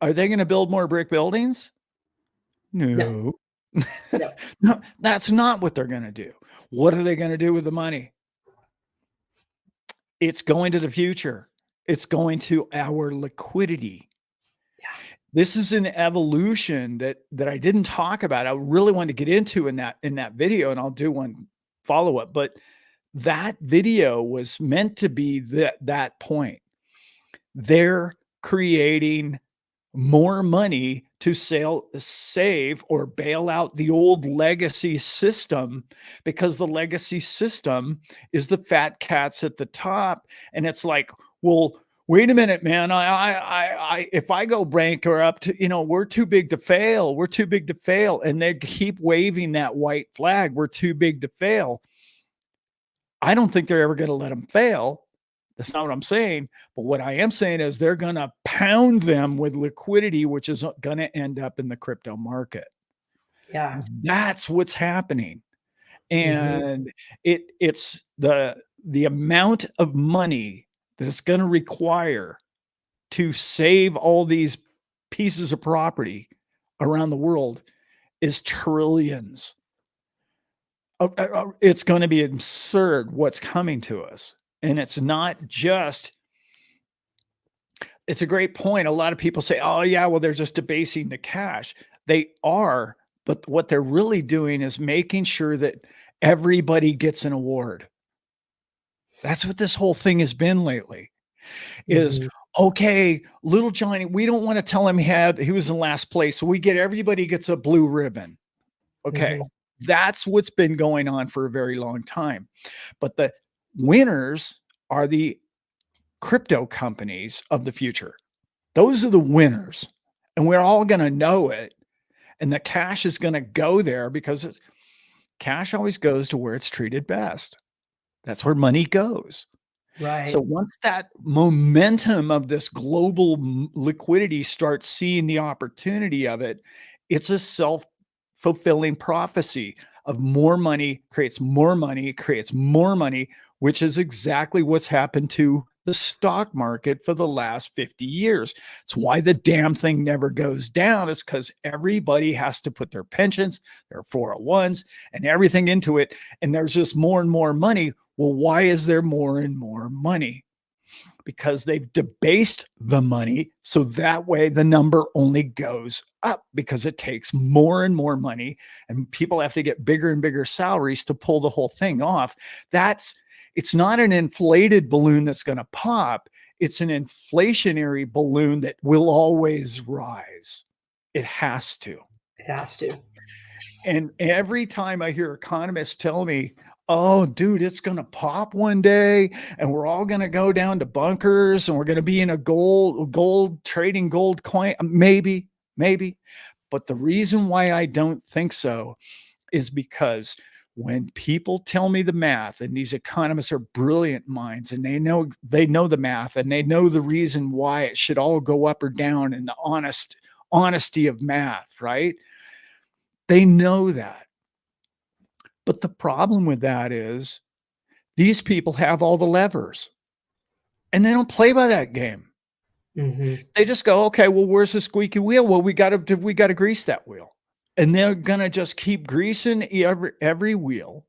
Are they going to build more brick buildings? No, No. no. No, that's not what they're going to do. What are they going to do with the money? It's going to the future. It's going to our liquidity. Yeah. This is an evolution that I didn't talk about. I really wanted to get into in that video, and I'll do one follow-up. But that video was meant to be that point. They're creating more money to save or bail out the old legacy system, because the legacy system is the fat cats at the top. And it's like, well, wait a minute, man. If I go bankrupt, we're too big to fail. We're too big to fail. And they keep waving that white flag. We're too big to fail. I don't think they're ever going to let them fail. That's not what I'm saying. But what I am saying is they're going to pound them with liquidity, which is going to end up in the crypto market. Yeah. That's what's happening. Mm-hmm. And it's the amount of money that it's going to require to save all these pieces of property around the world is trillions. It's going to be absurd what's coming to us. And it's not just, it's a great point. A lot of people say, oh, yeah, well, they're just debasing the cash. They are. But what they're really doing is making sure that everybody gets an award. That's what this whole thing has been lately. Is Mm-hmm. okay, little Johnny, we don't want to tell him he was in last place. So everybody gets a blue ribbon. Okay. Mm-hmm. That's what's been going on for a very long time. But the winners are the crypto companies of the future. Those are the winners. And we're all going to know it. And the cash is going to go there because cash always goes to where it's treated best. That's where money goes. Right. So once that momentum of this global liquidity starts seeing the opportunity of it, it's a self-fulfilling prophecy of more money creates more money, creates more money, which is exactly what's happened to the stock market for the last 50 years. It's why the damn thing never goes down, is because everybody has to put their pensions, their 401s, and everything into it. And there's just more and more money. Well, why is there more and more money? Because they've debased the money. So that way the number only goes up, because it takes more and more money and people have to get bigger and bigger salaries to pull the whole thing off. It's not an inflated balloon that's going to pop. It's an inflationary balloon that will always rise. It has to. It has to. And every time I hear economists tell me, oh, dude, it's going to pop one day and we're all going to go down to bunkers and we're going to be in a gold trading gold coin. Maybe. But the reason why I don't think so is because when people tell me the math, and these economists are brilliant minds, and they know the math, and they know the reason why it should all go up or down, and the honesty of math, right? They know that. But the problem with that is these people have all the levers and they don't play by that game. Mm-hmm. They just go, okay, well, where's the squeaky wheel? Well, we got to grease that wheel. And they're going to just keep greasing every wheel.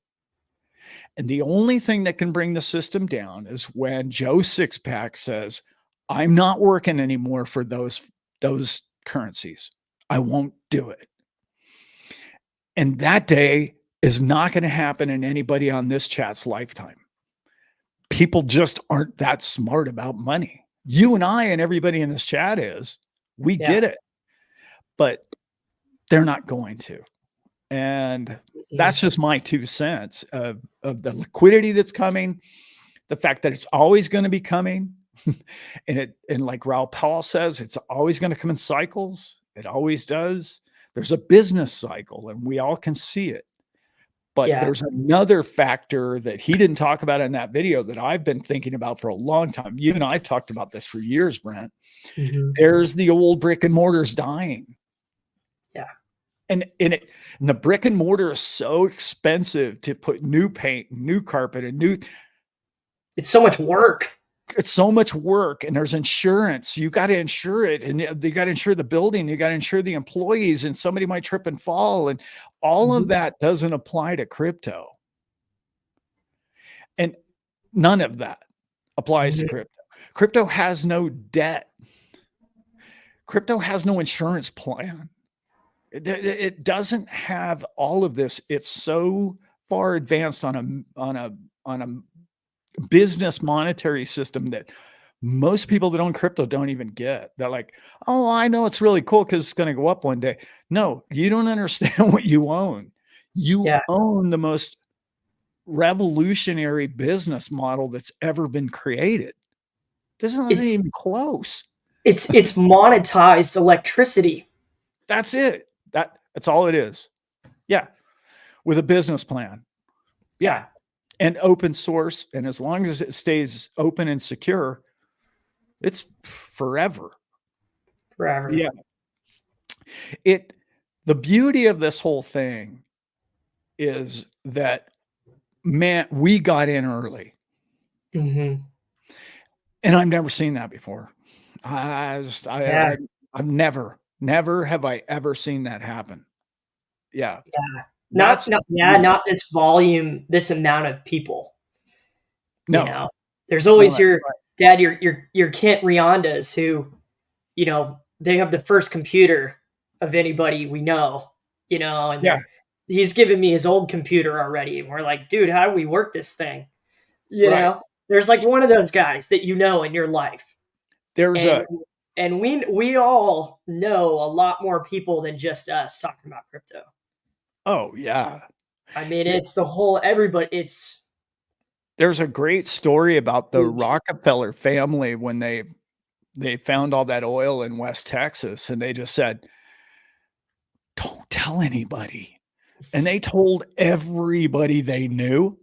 And the only thing that can bring the system down is when Joe Sixpack says, I'm not working anymore for those currencies. I won't do it. And that day is not going to happen in anybody on this chat's lifetime. People just aren't that smart about money. You and I and everybody in this chat is. We get it. But they're not going to. And that's just my 2 cents of the liquidity that's coming, the fact that it's always going to be coming. And like Raoul Paul says, it's always going to come in cycles. It always does. There's a business cycle and we all can see it. But there's another factor that he didn't talk about in that video that I've been thinking about for a long time. You and I have talked about this for years, Brent. Mm-hmm. There's the old brick and mortars dying. Yeah. And the brick and mortar is so expensive to put new paint, new carpet, it's so much work. It's so much work, and there's insurance. You got to insure it, and you got to insure the building. You got to insure the employees, and somebody might trip and fall, and all of that doesn't apply to crypto. And none of that applies to crypto. Crypto has no debt. Crypto has no insurance plan. It doesn't have all of this. It's so far advanced on a business monetary system that most people that own crypto don't even get. They're like, oh, I know it's really cool because it's going to go up one day. No, you don't understand what you own. You Yeah, own the most revolutionary business model that's ever been created. This isn't it's even close. it's monetized electricity. That's it. That's all it is. Yeah. With a business plan. Yeah. Yeah, And open source. And as long as it stays open and secure, it's forever. forever. Yeah. It the beauty of this whole thing is that, man, we got in early. Hmm. And I've never seen that before. I just Yeah, I've never have I ever seen that happen. Yeah. yeah. That's the Yeah, beauty. not this volume, this amount of people. You No. know, there's No, always that's your right. dad, your Kent Riondas who, they have the first computer of anybody we know. And Yeah, he's given me his old computer already, and we're like, dude, how do we work this thing? right. There's like one of those guys that in your life, There's and a we all know a lot more people than just us talking about crypto. oh yeah. I mean, it's the whole everybody. It's There's a great story about the huge. Rockefeller family when they found all that oil in West Texas and they just said, "Don't tell anybody." And they told everybody they knew.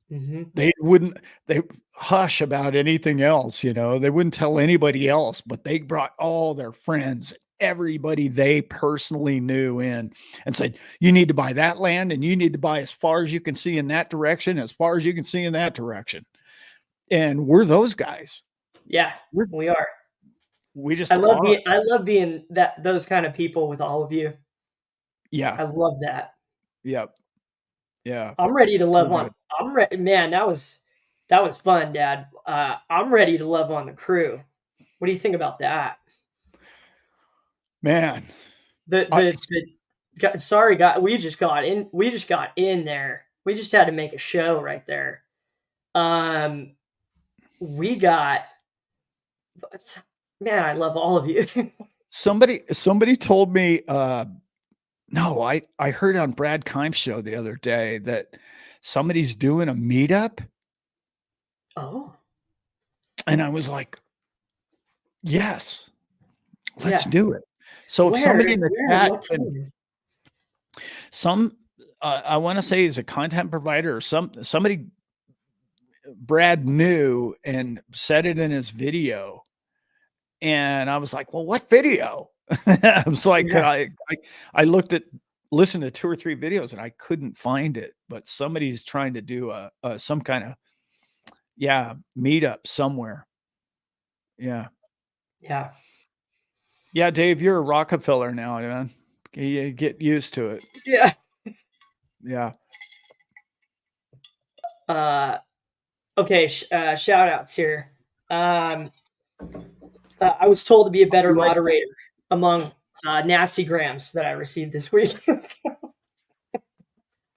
Hmm. They wouldn't they hush about anything else, you know. They wouldn't tell anybody else, but they brought all their friends, everybody they personally knew in and said, "You need to buy that land and you need to buy as far as you can see in that direction, as far as you can see in that direction." And we're those guys. Yeah, We're we are. we just are. I love being those kind of people with all of you. Yeah. I love that. Yep. Yeah. I'm ready to So love on. good. I'm ready, man. That was fun, Dad. I'm ready to love on the crew. What do you think about that? Man. The I, sorry, God, we just got in. We just got in there. We just had to make a show right there. Um, we got man. I love all of you. somebody told me no, I heard on Brad Kime's show the other day that somebody's doing a meetup, Oh, and I was like, "Yes, let's yeah. do it." So if Where? somebody in the Where? chat What can time? some I want to say is a content provider or somebody Brad knew and said it in his video, and I was like, "Well, what video?" I was like, Yeah, I looked at listened to 2 or 3 videos and I couldn't find it, but somebody's trying to do a some kind of yeah, meetup somewhere. Yeah. yeah, Yeah, Dave, you're a Rockefeller now, man. You get used to it. yeah. Yeah. Uh, okay. Shout outs here. Um, I was told to be a better You like moderator among nasty grams that I received this week.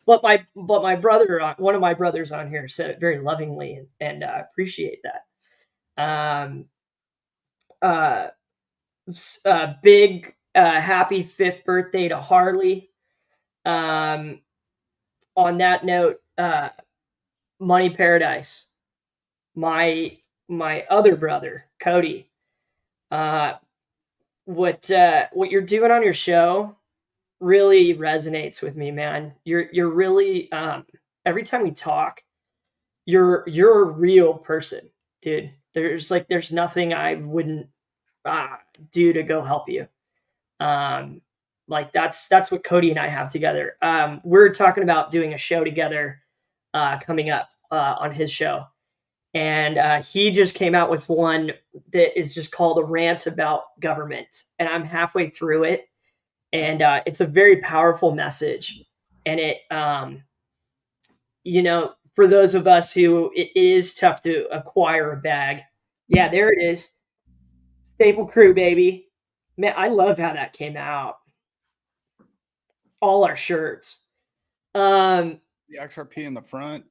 But my brother, one of my brothers on here, said it very lovingly, and appreciate that. Um, uh, Big happy 5th birthday to Harley. Um, on that note, Money Paradise, my other brother Cody. Uh, what you're doing on your show really resonates with me, man. You're really every time we talk, you're a real person, dude. There's nothing I wouldn't uh, do to go help you. Um, like that's what Cody and I have together. We're talking about doing a show together coming up on his show, and he just came out with one that is just called a rant about government, and I'm halfway through it, and it's a very powerful message, and it for those of us who it is tough to acquire a bag, Yeah, there it is. Staple Crew, baby. Man, I love how that came out. All our shirts. Um, The XRP in the front.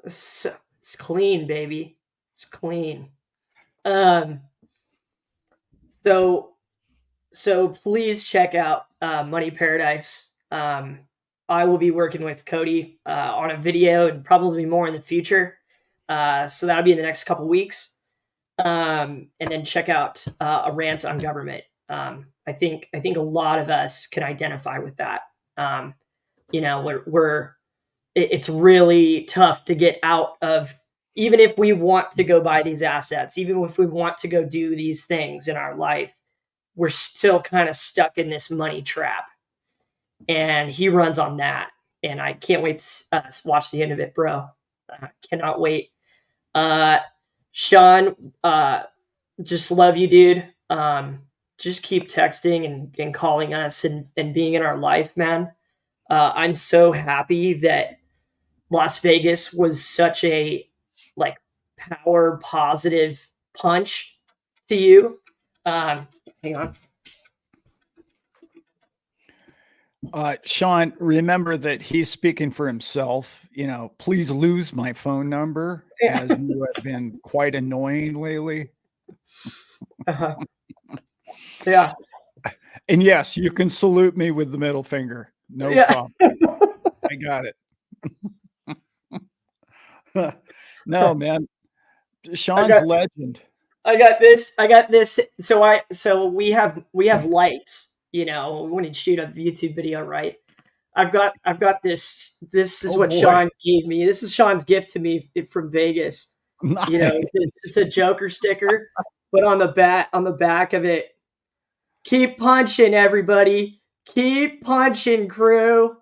so it's clean, baby. It's clean. Um, so so please check out Money Paradise. I will be working with Cody on a video and probably more in the future. So that'll be in the next couple weeks. And then check out a rant on government. I think a lot of us can identify with that. Um, it's really tough to get out of, even if we want to go buy these assets, even if we want to go do these things in our life, we're still kind of stuck in this money trap. And he runs on that. And I can't wait to watch the end of it, bro. Cannot wait. Sean, just love you, dude. Just keep texting and calling us and being in our life, man. I'm so happy that Las Vegas was such a like power positive punch to you. Hang on. Sean, remember that he's speaking for himself. Please lose my phone number, as you have been quite annoying lately. Uh-huh. Yeah. And yes, you can salute me with the middle finger. No problem. I got it. No, man. Sean's legend. I got this. So we have lights, when you shoot a YouTube video, right? I've got this. This is what boy. Sean gave me. This is Sean's gift to me from Vegas. Nice. It's a Joker sticker, but on the back of it, keep punching, everybody. Keep punching, crew.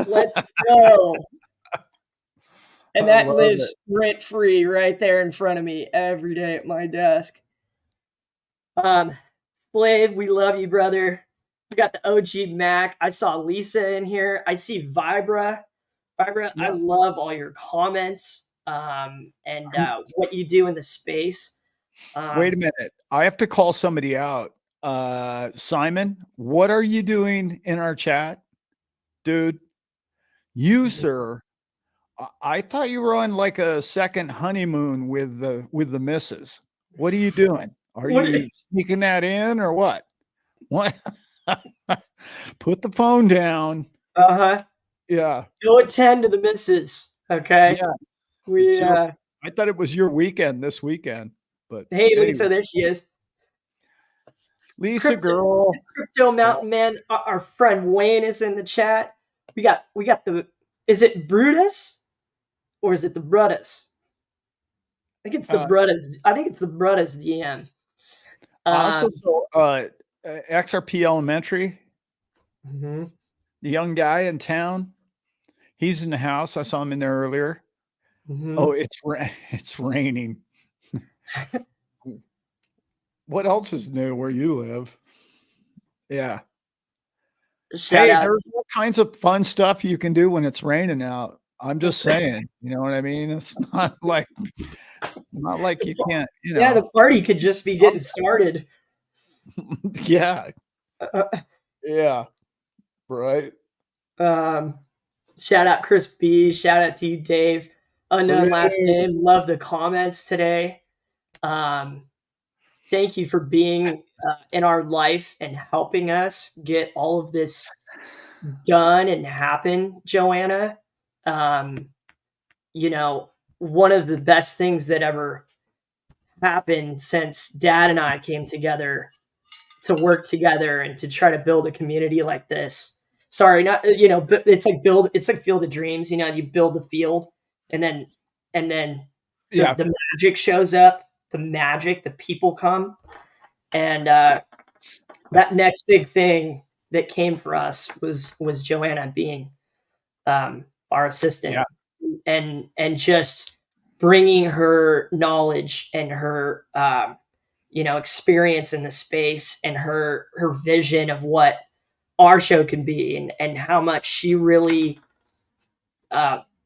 Let's go. And that lives rent free right there in front of me every day at my desk. Slave, we love you, brother. We got the OG Mac. I saw Lisa in here. I see Vibra. Yep. I love all your comments and what you do in the space. Wait a minute. I have to call somebody out. Simon, what are you doing in our chat? Dude, you, sir, I thought you were on like a second honeymoon with the missus. What are you doing? Are you sneaking that in or what? What? Put the phone down. Yeah. Go attend to the missus. Okay. Yeah. I thought it was your weekend this weekend, but hey, anyway. Lisa, there she is. Lisa, girl. Crypto Mountain Man. Our friend Wayne is in the chat. We got the. Is it Brutus? Or is it the Brutus? I think it's the Brutus. I think it's the Brutus DM. Also, XRP Elementary, the young guy in town, he's in the house. I saw him in there earlier. Oh, it's raining. What else is new where you live? Yeah. Hey, there's all kinds of fun stuff you can do when it's raining out. I'm just saying, you know what I mean? It's not like you can't, Yeah, the party could just be getting started. Yeah. Yeah. Right. Shout out Chris B. Shout out to you, Dave. Unknown last name. Love the comments today. Thank you for being in our life and helping us get all of this done and happen, Joanna. One of the best things that ever happened since Dad and I came together to work together and to try to build a community like this. Sorry, not but it's like Field of Dreams. You build the field, and then the magic shows up. The people come, and that next big thing that came for us was Joanna being our assistant, and just bringing her knowledge and her experience in the space and her vision of what our show can be and how much she really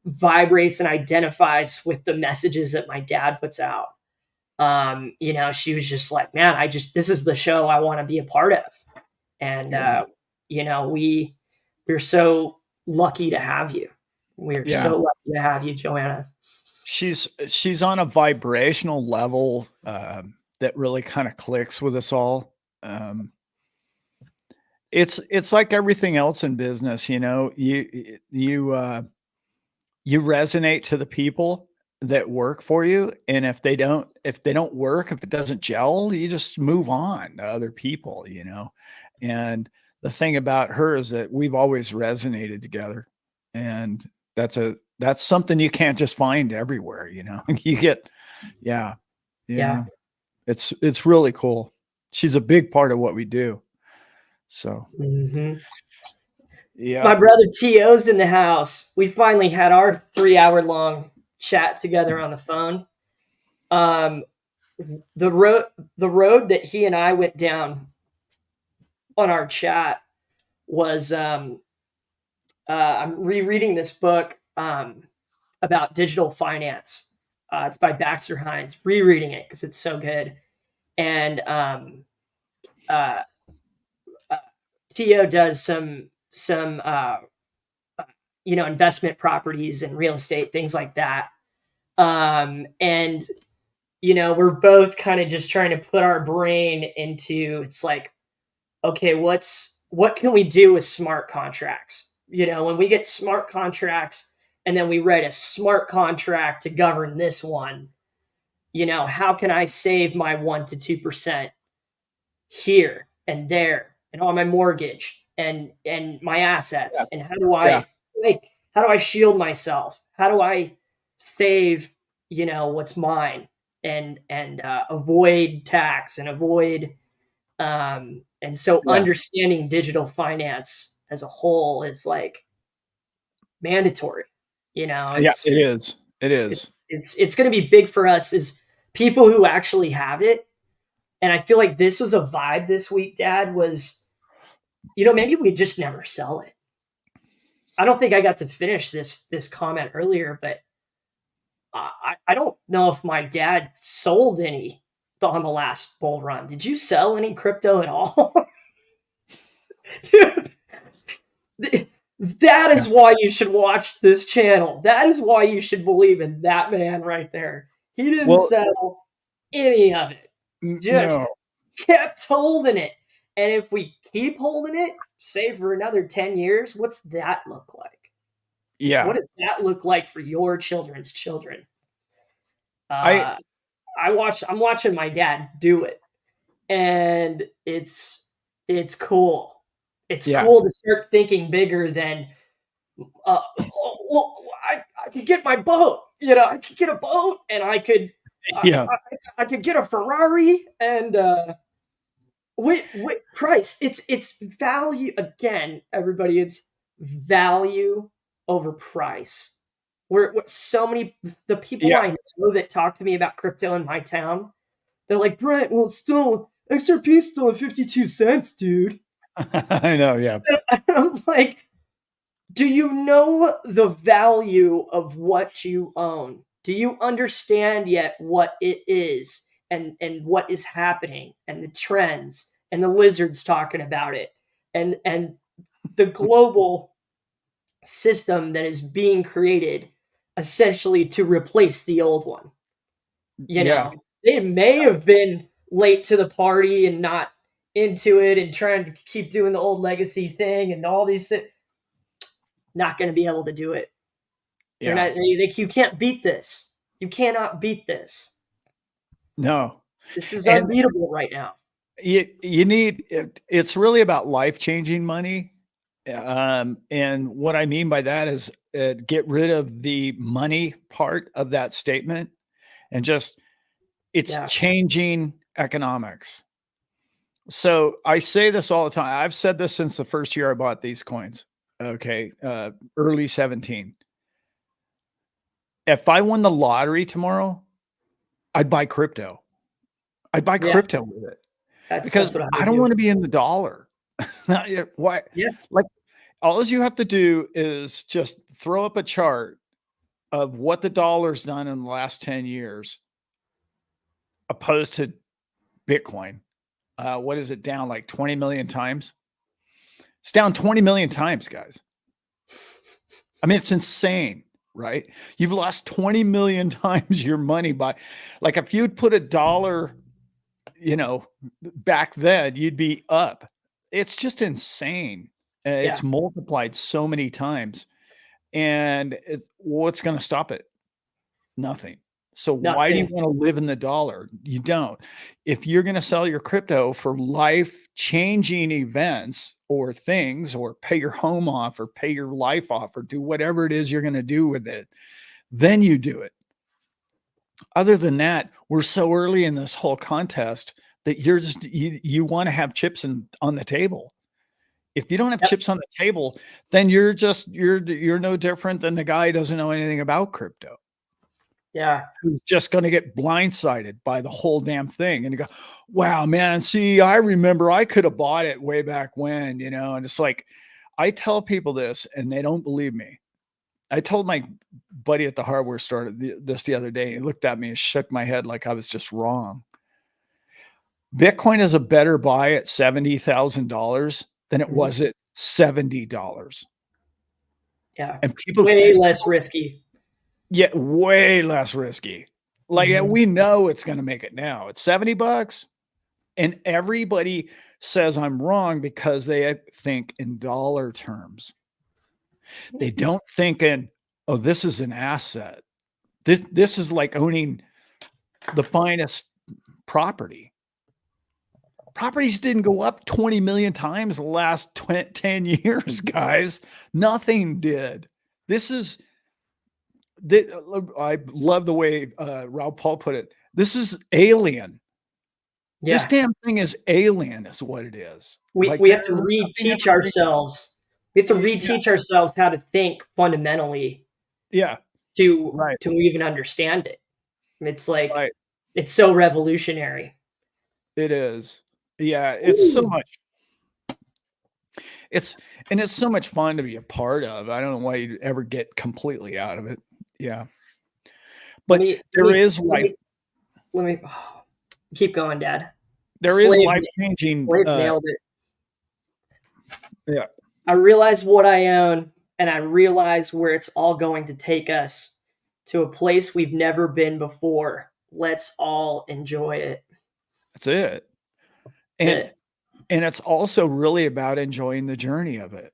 vibrates and identifies with the messages that my dad puts out. She was just like, man, this is the show I want to be a part of. And, Yeah. we're so lucky to have you. We're Yeah. so lucky to have you, Joanna. She's on a vibrational level that really kind of clicks with us all. Um, it's like everything else in business, you resonate to the people that work for you, and if they don't work, if it doesn't gel, you just move on to other people. And the thing about her is that we've always resonated together, and that's something you can't just find everywhere. You get yeah, Yeah. yeah. It's really cool. She's a big part of what we do. So, Hmm. yeah. My brother T.O.'s in the house. We finally had our 3 hour long chat together on the phone. Um, the road the road that he and I went down on our chat was, I'm rereading this book, about digital finance. It's by Baxter Hines. Rereading it because it's so good. And uh, uh, To does some uh, investment properties and real estate things like that. And we're both kind of just trying to put our brain into, it's like, okay, what can we do with smart contracts? When we get smart contracts and then we write a smart contract to govern this one, how can I save my 1 to 2% here and there and on my mortgage and my Yeah. assets? And how do Yeah. I shield myself? How do I save, what's mine, and avoid tax and avoid, and so Yeah. understanding digital finance as a whole is like mandatory. You know, Yeah, it's it is. It it's is. it's going to be big for us as people who actually have it. And I feel like this was a vibe this week, Dad, was, maybe we just never sell it. I don't think I got to finish this comment earlier, but I don't know if my dad sold any on the last bull run. Did you sell any crypto at all? Dude, that Yeah. is why you should watch this channel. That is why you should believe in that man right there. He didn't Well, sell any of it. no. Just kept holding it. And if we keep holding it, say for another 10 years, what's that look like? What Yeah. does that look like for your children's children? I Uh, I'm watching my dad do it, and it's cool. It's yeah. cool to start thinking bigger than, well, I could get my boat. I could get a boat, and Yeah. I could get a Ferrari, and wait, price. It's value again, everybody. It's value over price. We're so many the people Yeah. I know that talk to me about crypto in my town, they're like, Brent, well, it's still XRP is still at 52 cents, dude. I know, yeah. And I'm like, do you know the value of what you own? Do you understand yet what it is, and what is happening, and the trends, and the lizards talking about it, and the global system that is being created essentially to replace the old one? Yeah. They may have been late to the party and not into it and trying to keep doing the old legacy thing and all these things. Not going to be able to do it. They're Yeah. not. You can't beat this. You cannot beat this. No. This is And unbeatable right now. you need it's really about life-changing money. And what I mean by that is get rid of the money part of that statement and just it's Yeah, changing economics. So I say this all the time. I've said this since the first year I bought these coins. Okay. Early 17. If I won the lottery tomorrow, I'd buy crypto. I'd buy yeah. crypto with it That's because what I I would don't do. want to be in the dollar. Why? Yeah, Like all you have to do is just throw up a chart of what the dollar's done in the last 10 years opposed to Bitcoin. What is it down like 20 million times? It's down 20 million times, guys. I mean, it's insane, right? You've lost 20 million times your money by, like, if you'd put $1, back then, you'd be up. It's just insane. Yeah. It's multiplied so many times. And what's going to stop it? Nothing. So why do you Nothing. want to live in the dollar? You don't. If you're going to sell your crypto for life-changing events or things, or pay your home off or pay your life off or do whatever it is you're going to do with it, then you do it. Other than that, we're so early in this whole contest that you want to have chips on the table. If you don't have Yep. chips on the table, then you're no different than the guy who doesn't know anything about crypto. Yeah. Who's just going to get blindsided by the whole damn thing. And you go, wow, man. See, I remember I could have bought it way back when, and it's like, I tell people this and they don't believe me. I told my buddy at the hardware store this the other day. He looked at me and shook my head like I was just wrong. Bitcoin is a better buy at $70,000 than it was at $70. Yeah. And people way less risky. Yeah, way less risky. Like we know it's going to make it now. It's $70, and everybody says I'm wrong because they think in dollar terms. They don't think in, oh, this is an asset. This is like owning the finest property. Properties didn't go up 20 million times the last 10 years, guys. Nothing did. I love the way Raoul Paul put it. This is alien. Yeah. This damn thing is alien, is what it is. We have to reteach ourselves. We have to reteach ourselves how to think fundamentally. Yeah. To even understand it. It's like it's so revolutionary. It is. Yeah, it's so much. It's so much fun to be a part of. I don't know why you'd ever get completely out of it. Yeah. But there is life. Let me keep going, Dad. There is life-changing. Nailed it. Yeah. I realize what I own, and I realize where it's all going to take us, to a place we've never been before. Let's all enjoy it. That's it. And it's also really about enjoying the journey of it.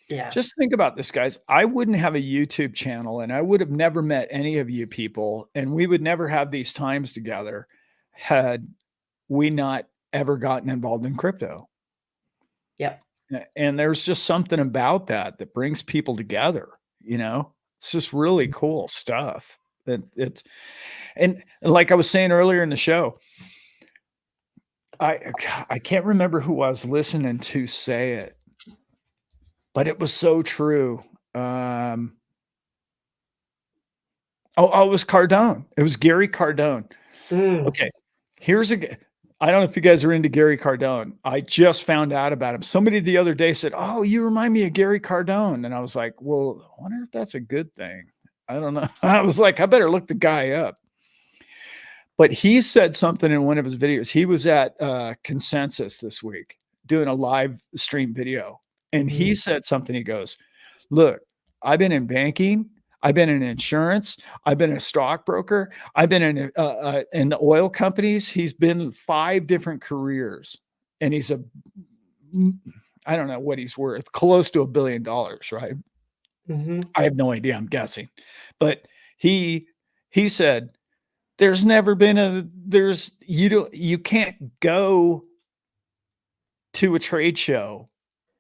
Yeah. Just think about this, guys. I wouldn't have a YouTube channel, and I would have never met any of you people, and we would never have these times together had we not ever gotten involved in crypto. Yep. And there's just something about that brings people together. It's just really cool stuff. And like I was saying earlier in the show, I can't remember who I was listening to say it, but it was so true. It was Cardone. It was Gary Cardone. Okay. I don't know if you guys are into Gary Cardone. I just found out about him. Somebody the other day said, "Oh, you remind me of Gary Cardone." And I was like, well, I wonder if that's a good thing. I don't know. I was like, I better look the guy up. But he said something in one of his videos. He was at Consensus this week doing a live stream video. And he said something. He goes, look, I've been in banking. I've been in insurance. I've been a stockbroker. I've been in the oil companies. He's been 5 different careers. And he's I don't know what he's worth, close to $1 billion, right? I have no idea. I'm guessing. But he said, there's never been you can't go to a trade show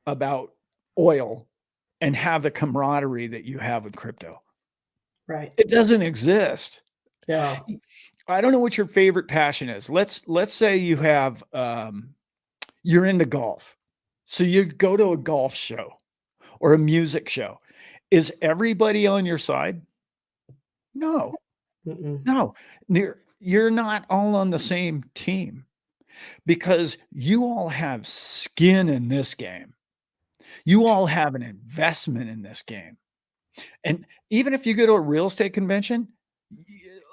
about oil and have the camaraderie that you have with crypto. Right. It doesn't exist. Yeah. I don't know what your favorite passion is. Let's say you have, you're into golf. So you go to a golf show or a music show. Is everybody on your side? No. No, you're not all on the same team, because you all have skin in this game. You all have an investment in this game. And even if you go to a real estate convention,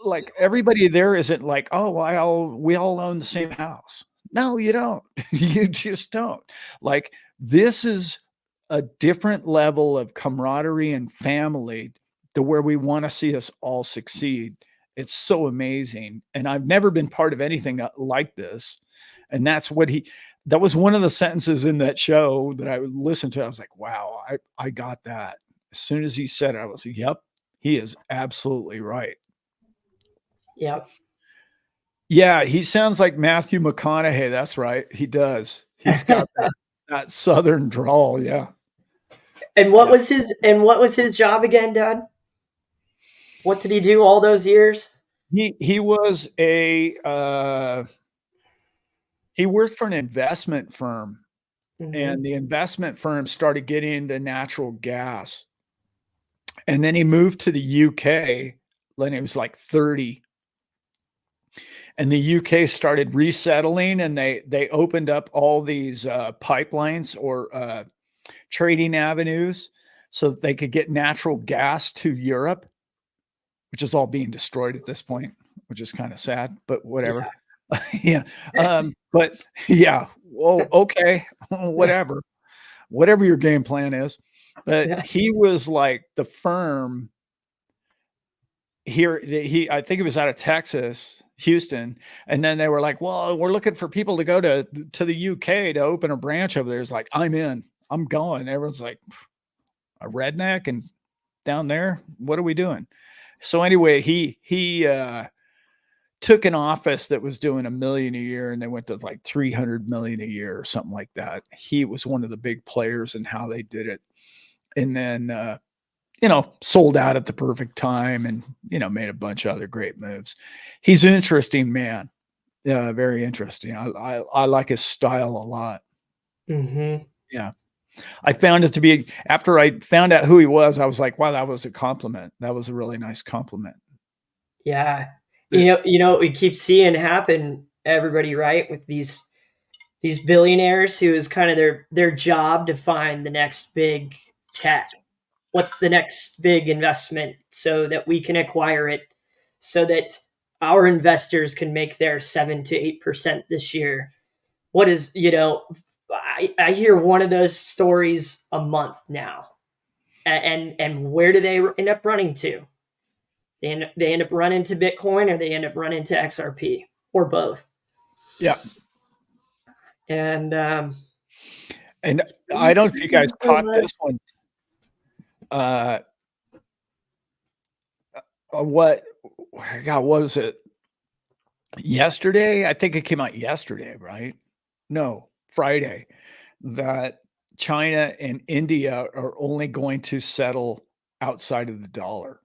like everybody there isn't like, oh, we all own the same house. No, you don't. You just don't. Like this is a different level of camaraderie and family to where we want to see us all succeed. It's so amazing. And I've never been part of anything like this. And that was one of the sentences in that show that I would listen to. I was like, wow, I got that. As soon as he said it, I was like, yep, he is absolutely right. Yep. Yeah, he sounds like Matthew McConaughey. That's right. He does. He's got that southern drawl. Yeah. And Yeah. what was his job again, Dad? What did he do all those years? He was a he worked for an investment firm, and Mm-hmm. the investment firm started getting into natural gas. And then he moved to the UK when he was like 30. And the UK started resettling, and they opened up all these pipelines or trading avenues so that they could get natural gas to Europe, which is all being destroyed at this point, which is kind of sad, but whatever. Yeah. But yeah, well, okay, whatever, whatever your game plan is. But Yeah. he was like the firm here. I think he was out of Texas, Houston, and then they were like, "Well, we're looking for people to go to the UK to open a branch over there." It's like, "I'm in, I'm going." Everyone's like, "A redneck and down there, what are we doing?" So anyway, he took an office that was doing $1 million a year, and they went to like 300 million a year or something like that. He was one of the big players in how they did it, and then sold out at the perfect time, and made a bunch of other great moves. He's an interesting man. Yeah, very interesting. I like his style a lot. Mm-hmm. Yeah. I found it to be, after I found out who he was, I was like, wow, that was a compliment. That was a really nice compliment. Yeah. That- You know what we keep seeing happen, everybody, right? With these billionaires who is kind of their job to find the next big tech. What's the next big investment so that we can acquire it so that our investors can make their 7 to 8% this year. What is, I hear one of those stories a month now. And where do they end up running to? They end up running to Bitcoin, or they end up running to XRP, or both. yeah. And And it's pretty I don't know if you exciting guys for caught us. this one. Uh, what, God, what was it? Yesterday? I think it came out yesterday, right? No, Friday. That China and India are only going to settle outside of the dollar.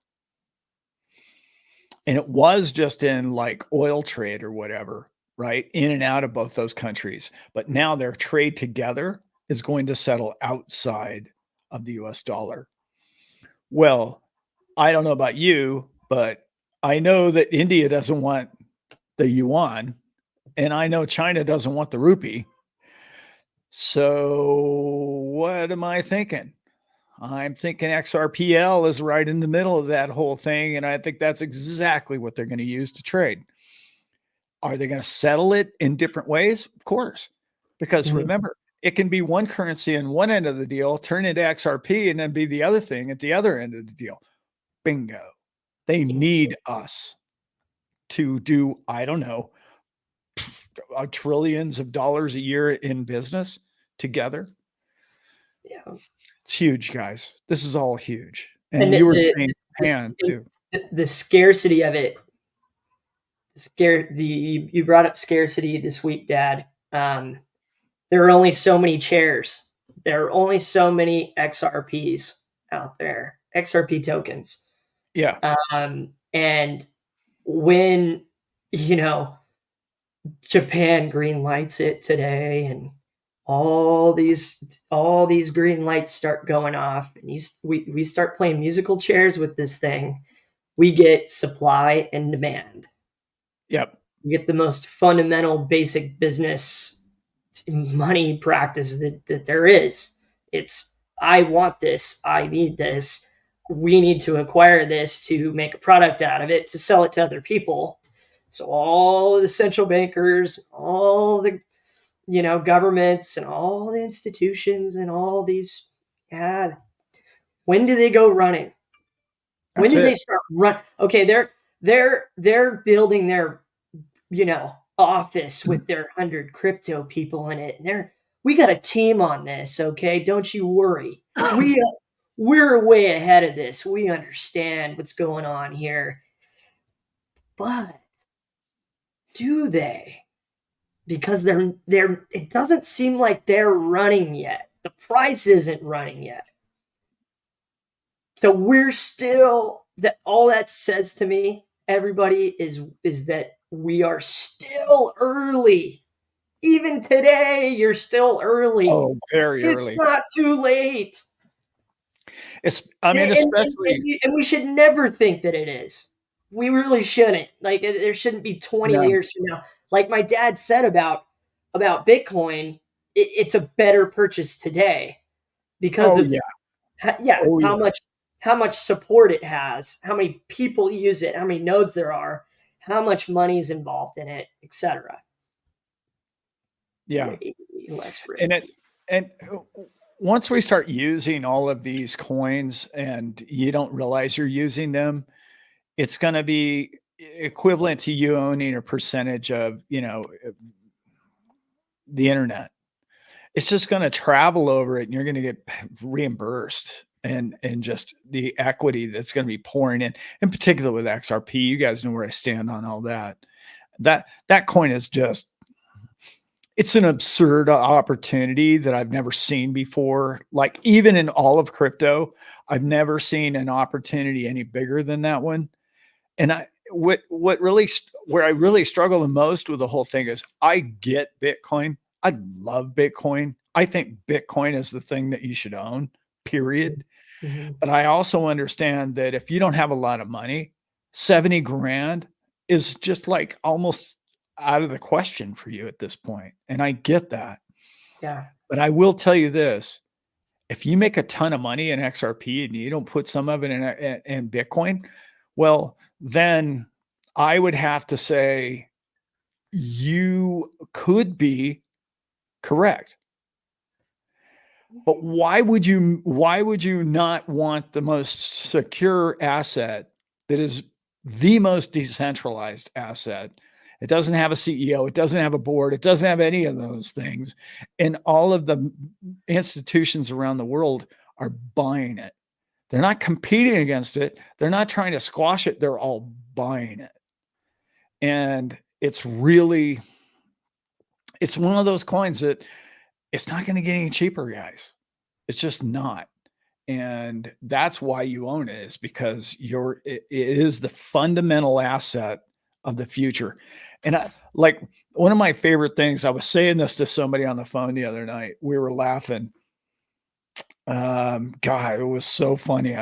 And it was just in like oil trade or whatever, right? In and out of both those countries. But now their trade together is going to settle outside of the US dollar. Well, I don't know about you, but I know that India doesn't want the yuan, and I know China doesn't want the rupee. So what am I thinking? I'm thinking XRPL is right in the middle of that whole thing. And I think that's exactly what they're going to use to trade. Are they going to settle it in different ways? Of course. Because Mhm. remember, it can be one currency in one end of the deal, turn into XRP, and then be the other thing at the other end of the deal. Bingo. They need us to do, I don't know, trillions of dollars a year in business together. Yeah. It's huge, guys. This is all huge. And And you were saying Japan too. the scarcity of it, you brought up scarcity this week, Dad. There are only so many chairs. There are only so many XRPs out there, XRP tokens. Yeah. And when, you know, Japan green lights it today, and all these green lights start going off, and we start playing musical chairs with this thing, we get supply and demand. Yep. You get the most fundamental basic business money practice that there is. It's, I want this, I need this, we need to acquire this to make a product out of it to sell it to other people. So all the central bankers, all the governments and all the institutions and all these, yeah, when do they go running? When That's do they it. start run? Okay, they're building their office with their 100 crypto people in it. We got a team on this, okay? Don't you worry. We're way ahead of this. We understand what's going on here. But do they? Because they're it doesn't seem like they're running yet. The price isn't running yet. So we're still that all that says to me, everybody, is that we are still early. Even today, you're still early. Oh, very It's early. not too late. I mean, especially And we should never think that it is. We really shouldn't. Like there shouldn't be 20 no. years from now. Like my dad said about Bitcoin, it's a better purchase today because Oh of yeah. yeah, Oh yeah. how much support it has, how many people use it, how many nodes there are, how much money is involved in it, etc. Yeah. Way less And risky. it's and once we start using all of these coins and you don't realize you're using them, it's going to be equivalent to you owning a percentage of, the internet. It's just going to travel over it and you're going to get reimbursed and just the equity that's going to be pouring in particular with XRP. You guys know where I stand on all that. That coin is just, it's an absurd opportunity that I've never seen before. Like even in all of crypto, I've never seen an opportunity any bigger than that one. And what really, where I really struggle the most with the whole thing is I get Bitcoin. I love Bitcoin. I think Bitcoin is the thing that you should own, period. Mm-hmm. But I also understand that if you don't have a lot of money, 70 grand is just like almost out of the question for you at this point. And I get that. Yeah. But I will tell you this, if you make a ton of money in XRP and you don't put some of it in Bitcoin, well, then I would have to say you could be correct. But why would you not want the most secure asset that is the most decentralized asset? It doesn't have a CEO, it doesn't have a board, it doesn't have any of those things. And all of the institutions around the world are buying it. They're not competing against it. They're not trying to squash it. They're all buying it. And it's really, it's one of those coins that it's not going to get any cheaper, guys. It's just not. And that's why you own it, is because it is the fundamental asset of the future. And like one of my favorite things, I was saying this to somebody on the phone the other night. We were laughing. God, it was so funny.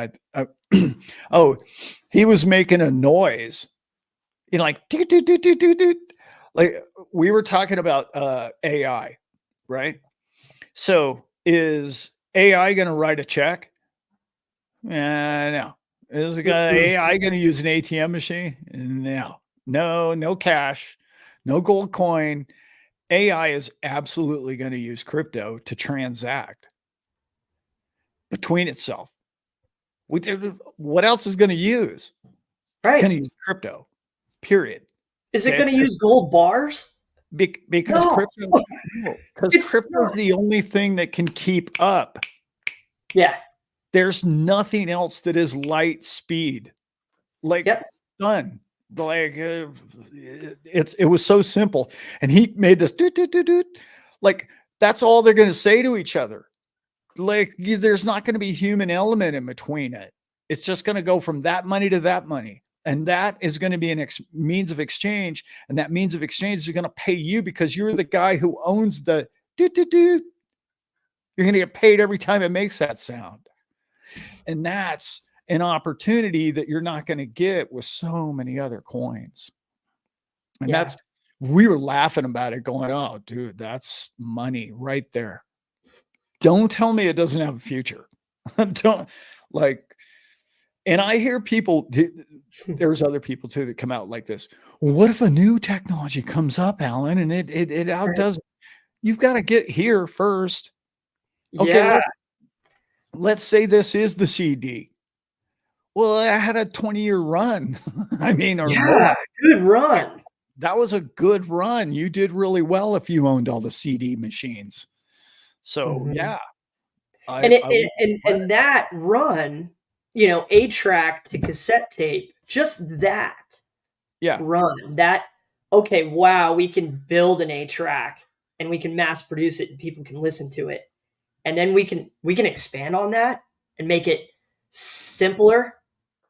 Oh, he was making a noise, like doot, doot, doot, doot, doot, doot. Like we were talking about AI, right? So is AI going to write a check? No. Is AI going to use an ATM machine? No cash, no gold coin. AI is absolutely going to use crypto to transact between itself. What else is going to use? It's going Right. to use crypto, period. Is it Okay. going to use gold bars? Because No. crypto, no, because It's crypto is not. the only thing that can keep up. Yeah. There's nothing else that is light speed. Like Yep. done. Like it was so simple. And he made this doot, doot, doot, doot. Like that's all they're going to say to each other. Like there's not going to be human element in between it. It's just going to go from that money to that money. And that is going to be an means of exchange. And that means of exchange is going to pay you because you're the guy who owns the doot, doot, doot. You're going to get paid every time it makes that sound. And that's an opportunity that you're not going to get with so many other coins. And Yeah. we were laughing about it going, oh, dude, that's money right there. Don't tell me it doesn't have a future. Don't like, And I hear people, there's other people too that come out like this. Well, what if a new technology comes up, Alan, and it outdoes? You've got to get here first. Okay, Yeah, let's say this is the CD. Well, I had a 20-year run. I mean, or more. yeah, good run. That was a good run. You did really well if you owned all the CD machines. So Mhm. yeah, And I will credit. and that run, you know, 8-track to cassette tape, just that Yeah, run, that okay, wow, we can build an 8-track and we can mass produce it and people can listen to it. And then we can expand on that and make it simpler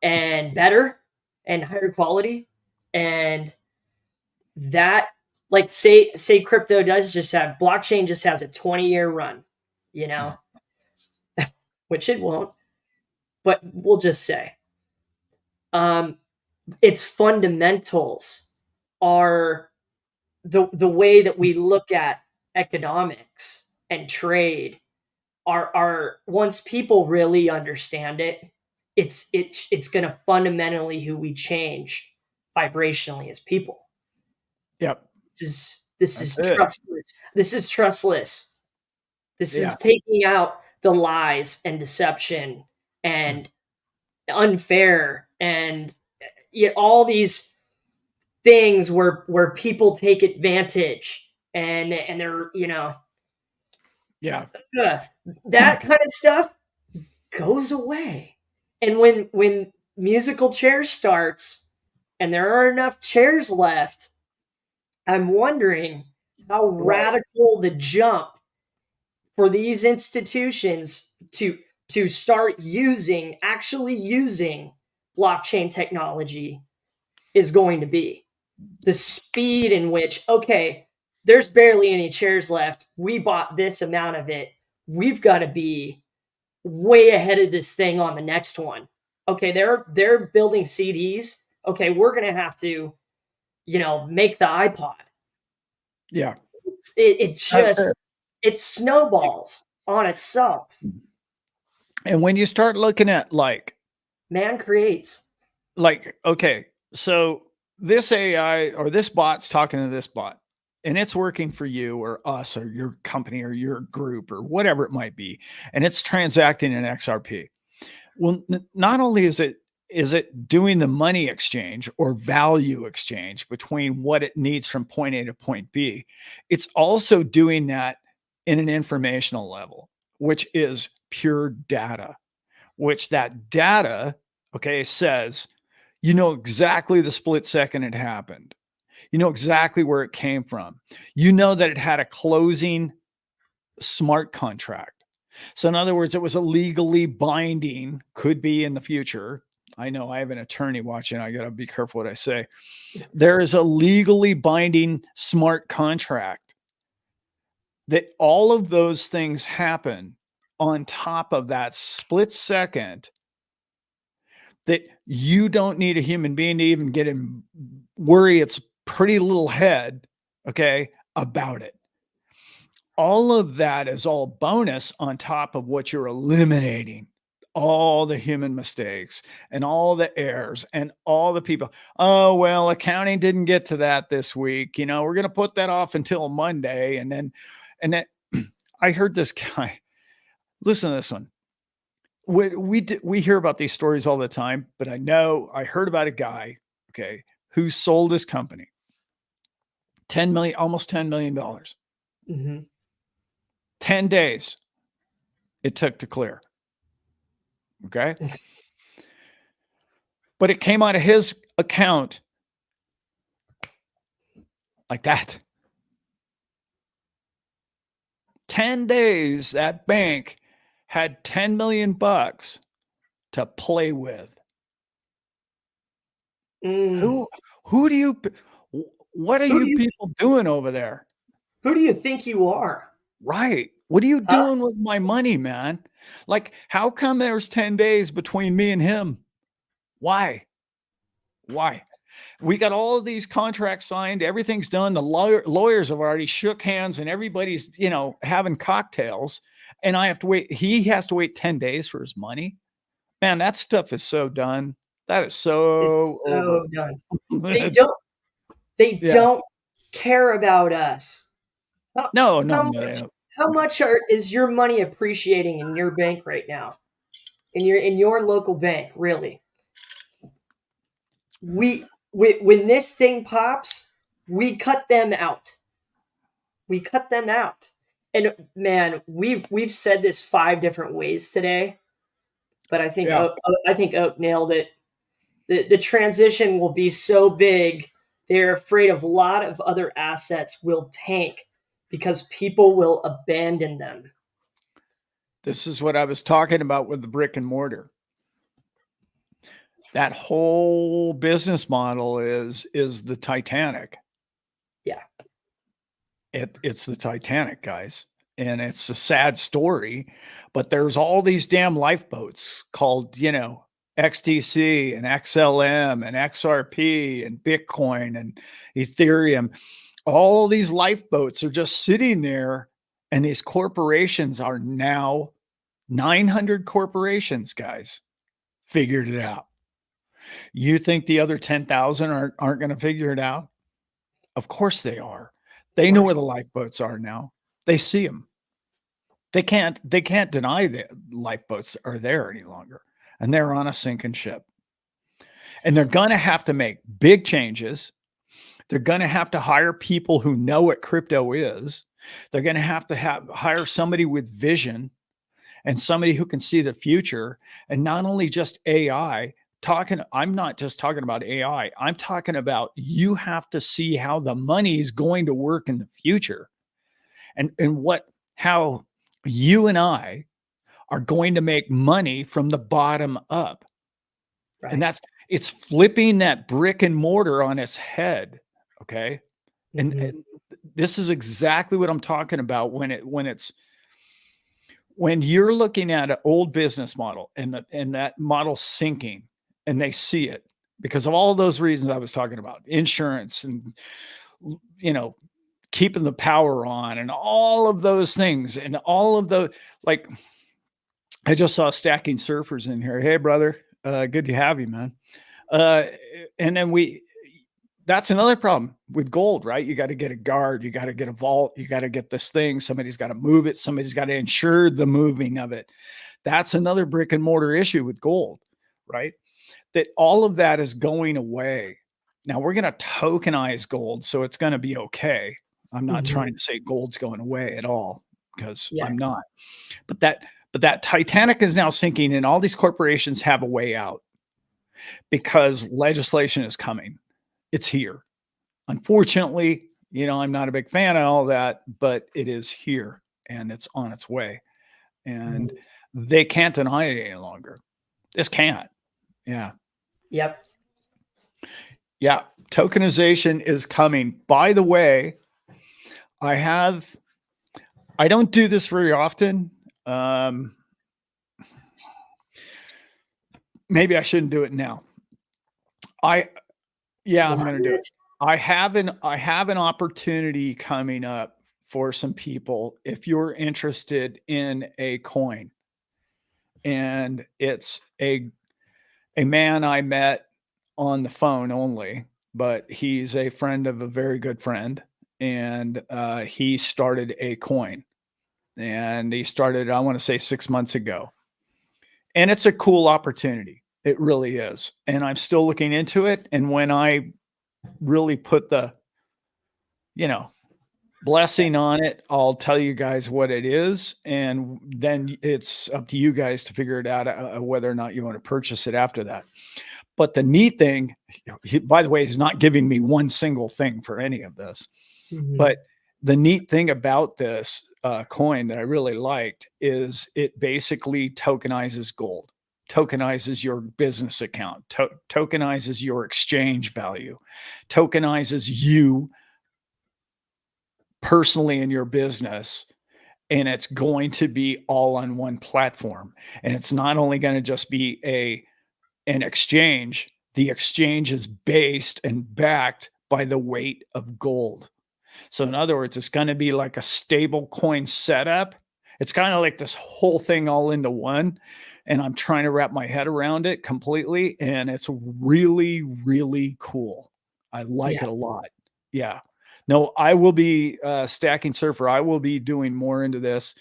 and better and higher quality. And that, like, say crypto does just have blockchain just has a 20-year run, you know, which it won't, but we'll just say um its fundamentals are the way that we look at economics and trade are once people really understand it, it's going to fundamentally who we change vibrationally as people. yep, This that's is it. trustless. This is trustless. This Yeah, is taking out the lies and deception and unfair and yet all these things where people take advantage and they're yeah, uh, that kind of stuff goes away. And when musical chairs starts and there are enough chairs left, I'm wondering how right. radical the jump for these institutions to start actually using blockchain technology is going to be. The speed in which, okay, there's barely any chairs left. We bought this amount of it. We've got to be way ahead of this thing on the next one. Okay, they're building CDs. Okay, we're gonna have to, make the iPod. Yeah, It that's just it. it snowballs on itself. And when you start looking at Man creates. okay, so this AI or this bot's talking to this bot and it's working for you or us or your company or your group or whatever it might be, and it's transacting in XRP. Well, not only is it doing the money exchange or value exchange between what it needs from point A to point B, it's also doing that in an informational level, which is pure data, which that data, okay, says you know exactly the split second it happened. You know exactly where it came from. You know that it had a closing smart contract. So, in other words, it was a legally binding, could be in the future. I know I have an attorney watching. I got to be careful what I say. There is a legally binding smart contract that all of those things happen on top of that split second that you don't need a human being to even get him worry its pretty little head, okay, about it. All of that is all bonus on top of what you're eliminating, all the human mistakes and all the errors and all the people. Oh, well, accounting didn't get to that this week. You know, we're going to put that off until Monday. And then I heard this guy, listen to this one. We hear about these stories all the time, but I heard about a guy, okay, who sold his company 10 million, almost $10 million. Mm-hmm. 10 days it took to clear. Okay. But it came out of his account like that. 10 days that bank had 10 million bucks to play with. Mm. Who do you what are Who do you you people doing over there? who do you think you are? Right. What are you Huh? doing with my money, man? Like, how come there's 10 days between me and him? Why? Why? We got all of these contracts signed. Everything's done. The lawyers have already shook hands and everybody's, having cocktails. And I have to wait. He has to wait 10 days for his money. Man, that stuff is so done. That is It's so over. so done. They don't they Yeah. don't care about us. How No, no, how no, they much don't. how much is your money appreciating in your bank right now? In your local bank, really? When this thing pops, we cut them out. We cut them out. And man, we've said this 5 different ways today, but Yeah. I think Oak nailed it. The transition will be so big, they're afraid of a lot of other assets will tank because people will abandon them. This is what I was talking about with the brick and mortar. That whole business model is the Titanic. Yeah. It's the Titanic, guys. And it's a sad story, but there's all these damn lifeboats called, XTC and XLM and XRP and Bitcoin and Ethereum. All these lifeboats are just sitting there, and these corporations are now 900 corporations, guys, figured it out. You think the other 10,000 aren't going to figure it out? Of course they are. They know where the lifeboats are now. They see them. They can't deny that lifeboats are there any longer, and they're on a sinking ship. And they're going to have to make big changes. They're going to have to hire people who know what crypto is. They're going to have hire somebody with vision and somebody who can see the future, and not only just AI. I'm not just talking about AI. I'm talking about you have to see how the money is going to work in the future, and how you and I are going to make money from the bottom up. Right. And it's flipping that brick and mortar on its head. Okay. Mm-hmm. And this is exactly what I'm talking about when you're looking at an old business model and that model sinking, and they see it because of all those reasons I was talking about, insurance and, keeping the power on and all of those things and all of the, like, I just saw Stacking Surfers in here. Hey, brother. Good to have you, man. And then that's another problem with gold, right? You got to get a guard, you got to get a vault, you got to get this thing. Somebody's got to move it. Somebody's got to ensure the moving of it. That's another brick and mortar issue with gold, right? That all of that is going away. Now we're going to tokenize gold, so it's going to be okay. I'm not trying to say gold's going away at all, because I'm not. But that Titanic is now sinking, and all these corporations have a way out because legislation is coming. It's here. Unfortunately, I'm not a big fan of all that, but it is here and it's on its way. And they can't deny it any longer. This can't. Yeah. Yep. Yeah. Tokenization is coming. By the way, I don't do this very often. Maybe I shouldn't do it now. I'm going to do it. I have an opportunity coming up for some people if you're interested in a coin. And it's a man I met on the phone only, but he's a friend of a very good friend, and he started a coin. And he started, I want to say, 6 months ago. And it's a cool opportunity. It really is. And I'm still looking into it. And when I really put the, blessing on it, I'll tell you guys what it is. And then it's up to you guys to figure it out whether or not you want to purchase it after that. But the neat thing, by the way, he's not giving me one single thing for any of this. But the neat thing about this coin that I really liked is it basically tokenizes gold, tokenizes your business account, tokenizes your exchange value, tokenizes you personally in your business. And it's going to be all on one platform. And it's not only going to just be an exchange. The exchange is based and backed by the weight of gold. So in other words, it's going to be like a stable coin setup. It's kind of like this whole thing all into one. and I'm trying to wrap my head around it completely. And it's really, really cool. I like Yeah. it a lot. Yeah. No, I will be Stacking Surfer. I will be doing more into this.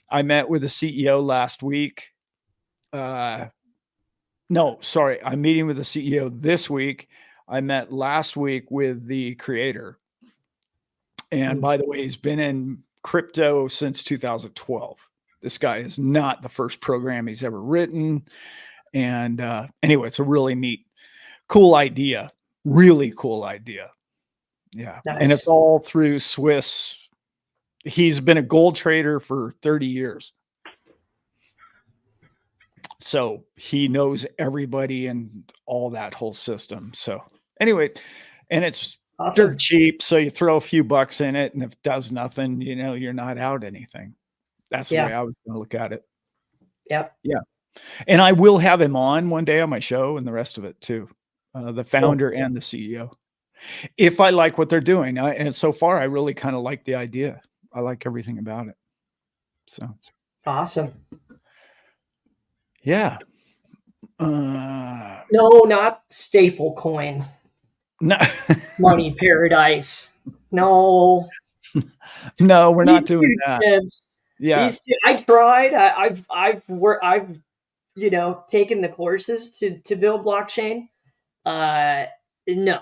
I met with the CEO last week. No, sorry. I'm meeting with the CEO this week. I met last week with the creator. And Mm. by the way, he's been in crypto since 2012. This guy is not the first program he's ever written. And anyway, it's a really neat, cool idea. Really cool idea. Yeah. And it's Nice. all through Swiss. He's been a gold trader for 30 years. So he knows everybody and all that whole system. So anyway, and it's dirt Awesome. cheap. So you throw a few bucks in it, and if it does nothing, you're not out anything. That's the Yeah. way I was going to look at it. Yep. Yeah. And I will have him on one day on my show and the rest of it too. The Cool. founder and the CEO. If I like what they're doing. And so far, I really kind of like the idea. I like everything about it. So, Awesome. yeah. No, not staple coin. No, Money paradise. No. no, we're not These doing two that. tips. Yeah. These two. I tried. I've taken the courses to build blockchain. Uh, no,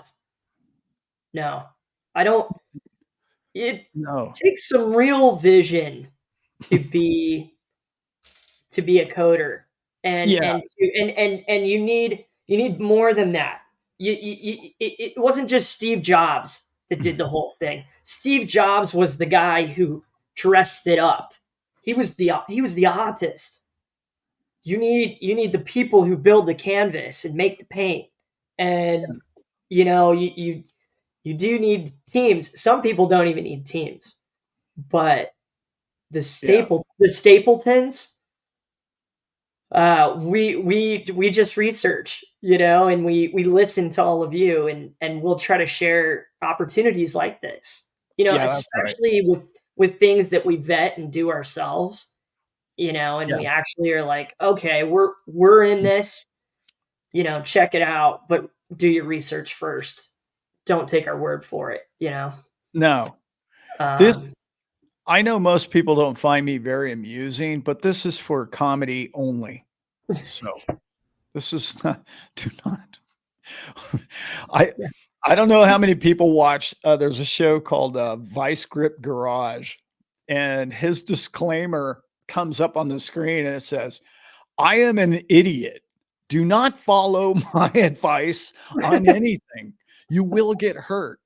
no, I don't. It No. takes some real vision to be a coder, Yeah. and you need more than that. It wasn't just Steve Jobs that did the whole thing. Steve Jobs was the guy who dressed it up. He was the artist. You need the people who build the canvas and make the paint, and you know you do need teams. Some people don't even need teams, but Yeah. the Stapletons, we just research, and we listen to all of you, and we'll try to share opportunities like this, Yeah. That's right. especially with things that we vet and do ourselves, and Yeah. we actually are like, okay, we're in this, check it out, but do your research first. Don't take our word for it. No. This, Um, I know most people don't find me very amusing, but this is for comedy only. So this is not, do not. I, yeah. I don't know how many people watch. There's a show called Vice Grip Garage, and his disclaimer comes up on the screen and it says, I am an idiot. Do not follow my advice on anything. You will get hurt.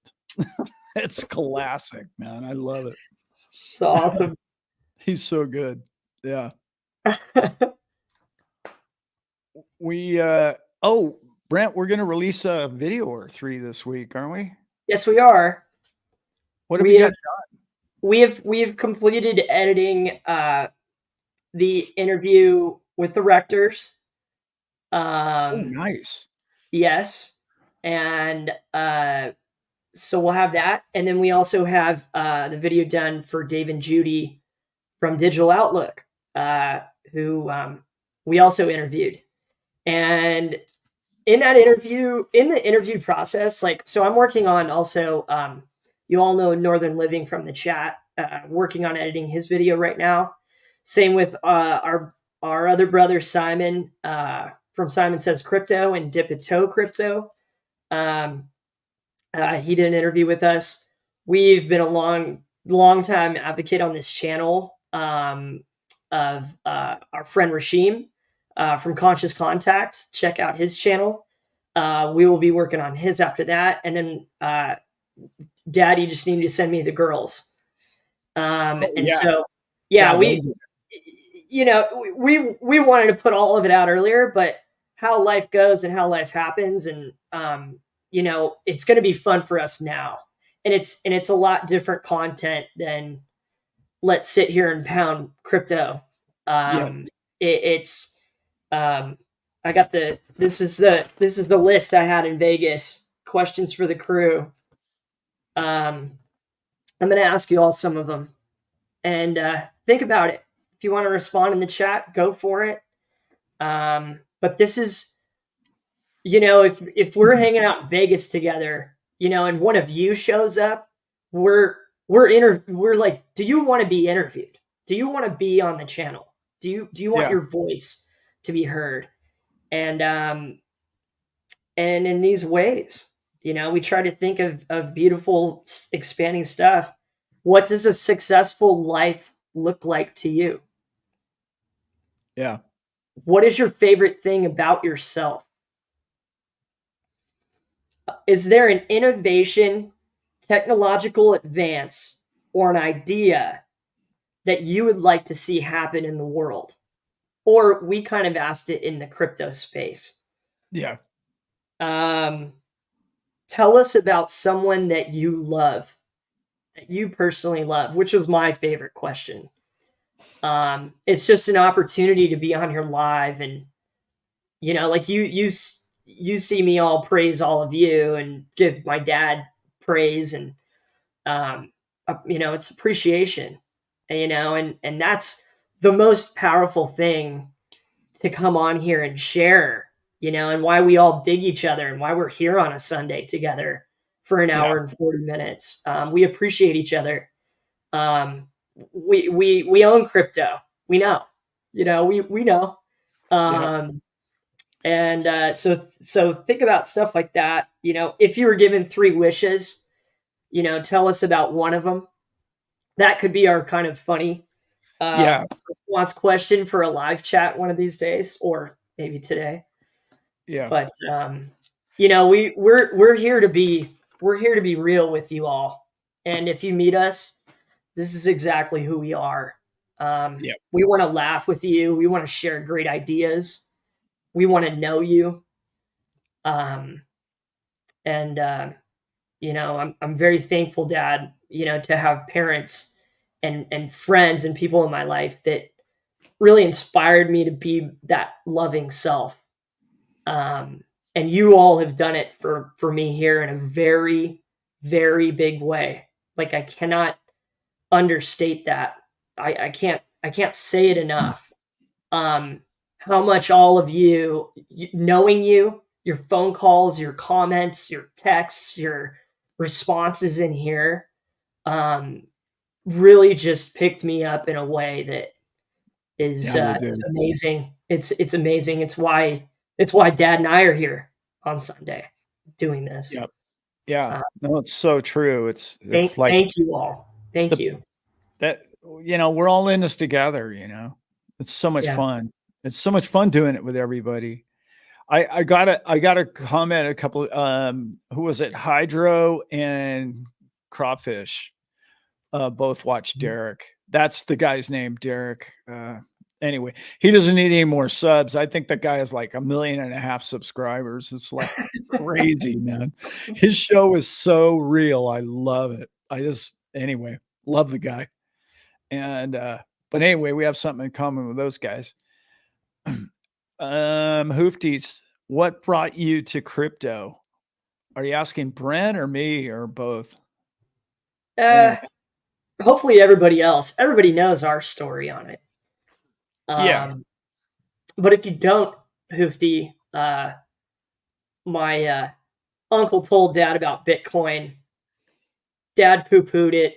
It's classic, man. I love it. It's awesome. He's so good. Yeah. We oh, Brent, we're gonna release a video or three this week, aren't we? Yes, we are. What have We you got? have we have completed editing the interview with the rectors. Oh, Um, nice. yes, and so we'll have that, and then we also have the video done for Dave and Judy from Digital Outlook, who we also interviewed. And in the interview process, like, so I'm working on also, you all know Northern Living from the chat, working on editing his video right now. Same with our other brother Simon, from Simon Says Crypto and Dip It Toe Crypto. Um, he did an interview with us. We've been a long time advocate on this channel, of our friend Rashim, from Conscious Contact. Check out his channel. We will be working on his after that, and then Daddy just needed to send me the girls. Oh And yeah. so, yeah, God, those we wanted to put all of it out earlier, but how life goes and how life happens, and it's going to be fun for us now, and it's a lot different content than let's sit here and pound crypto. yeah. It's I got this is the list I had in Vegas. Questions for the crew. I'm going to ask you all some of them, and think about it. If you want to respond in the chat, go for it. But this is, if we're hanging out in Vegas together, and one of you shows up, we're like, do you want to be interviewed? Do you want to be on the channel? Do you want Yeah. your voice to be heard? And in these ways, we try to think of beautiful expanding stuff. What does a successful life look like to you? Yeah. What is your favorite thing about yourself? Is there an innovation, technological advance, or an idea that you would like to see happen in the world? Or we kind of asked it in the crypto space. Yeah. Um, Tell us about someone that you love, that you personally love, which was my favorite question. It's just an opportunity to be on here live, and like you see me all praise all of you and give my dad praise, and it's appreciation, and that's the most powerful thing to come on here and share, and why we all dig each other and why we're here on a Sunday together for an Yeah. hour and 40 minutes. We appreciate each other. We own crypto. We know, we know. Yeah. Um, and so think about stuff like that. If you were given three wishes, tell us about one of them. That could be our kind of funny Yeah. response question for a live chat one of these days, or maybe today. Yeah. But we're here to be real with you all. And if you meet us, this is exactly who we are. Yeah. We want to laugh with you. We want to share great ideas. We want to know you. Um, and I'm very thankful, Dad, to have parents and friends and people in my life that really inspired me to be that loving self. Um, and you all have done it for me here in a very, very big way. Like, I cannot understate that. I can't say it enough. Um, how much all of you, knowing you, your phone calls, your comments, your texts, your responses in here, um, really just picked me up in a way that is Yeah, they it's do. amazing. It's amazing. It's why Dad and I are here on Sunday doing this. Yeah. Yeah. Uh, No, it's so true. It's thank like thank you all. Thank the you. that we're all in this together, It's so much Yeah. fun. It's so much fun doing it with everybody. I got a comment a couple who was it? Hydro and Crawfish. Both watched Derek. That's the guy's name, Derek. Anyway, he doesn't need any more subs. I think that guy has like 1.5 million subscribers. It's like crazy, man. His show is so real. I love it. Anyway, love the guy. And but anyway, we have something in common with those guys. Hoofties, what brought you to crypto? Are you asking Brent or me or both? Uh, Anyway, Hopefully everybody knows our story on it. yeah, Um, but if you don't, Hoofty, my uncle told Dad about Bitcoin. Dad poo-pooed it.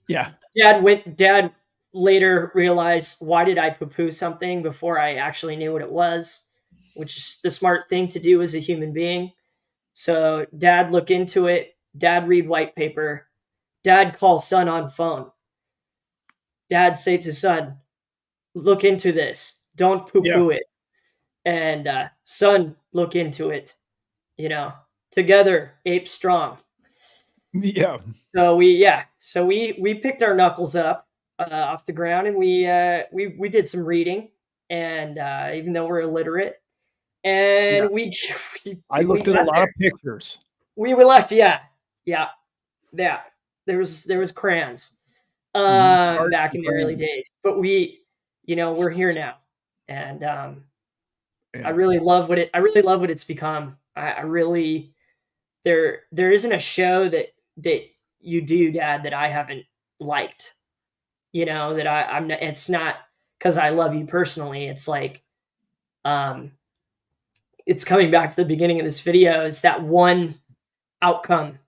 yeah, Dad later realized, why did I poo-poo something before I actually knew what it was, which is the smart thing to do as a human being. So Dad look into it. Dad read white paper. Dad call son on phone. Dad say to son, look into this. Don't yeah, poo-poo it. And son look into it. You know, together ape strong. yeah, So we picked our knuckles up off the ground, and we did some reading, and even though we're illiterate, yeah. and we I we looked at a got lot there. of pictures. We left, yeah, yeah, yeah. There was crayons Charts back and in the early crayons. days, but we're here now, and I Yeah, really love what it's become. I really there isn't a show that you do, Dad, that I haven't liked. That I'm not, it's not because I love you personally. It's like Um, it's coming back to the beginning of this video. It's that one outcome,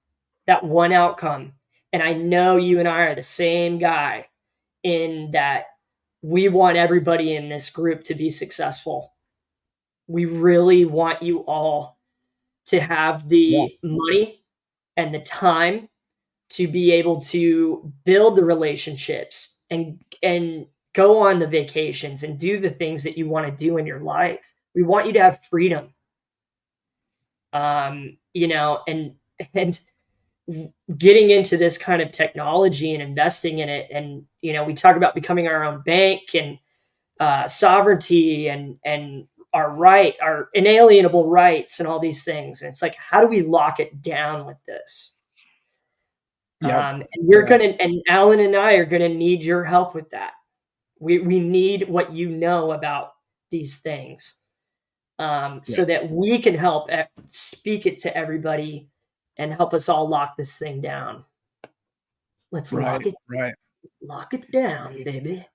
that one outcome. And I know you and I are the same guy in that we want everybody in this group to be successful. We really want you all to have Yeah. the money and the time to be able to build the relationships and go on the vacations and do the things that you want to do in your life. We want you to have freedom. And getting into this kind of technology and investing in it, and we talk about becoming our own bank and sovereignty and our inalienable rights and all these things. And it's like, how do we lock it down with this? Yeah. And Alan and I are gonna need your help with that. We need what you know about these things, Yeah. so that we can help speak it to everybody and help us all lock this thing down. Let's Right. Right. lock it down, baby.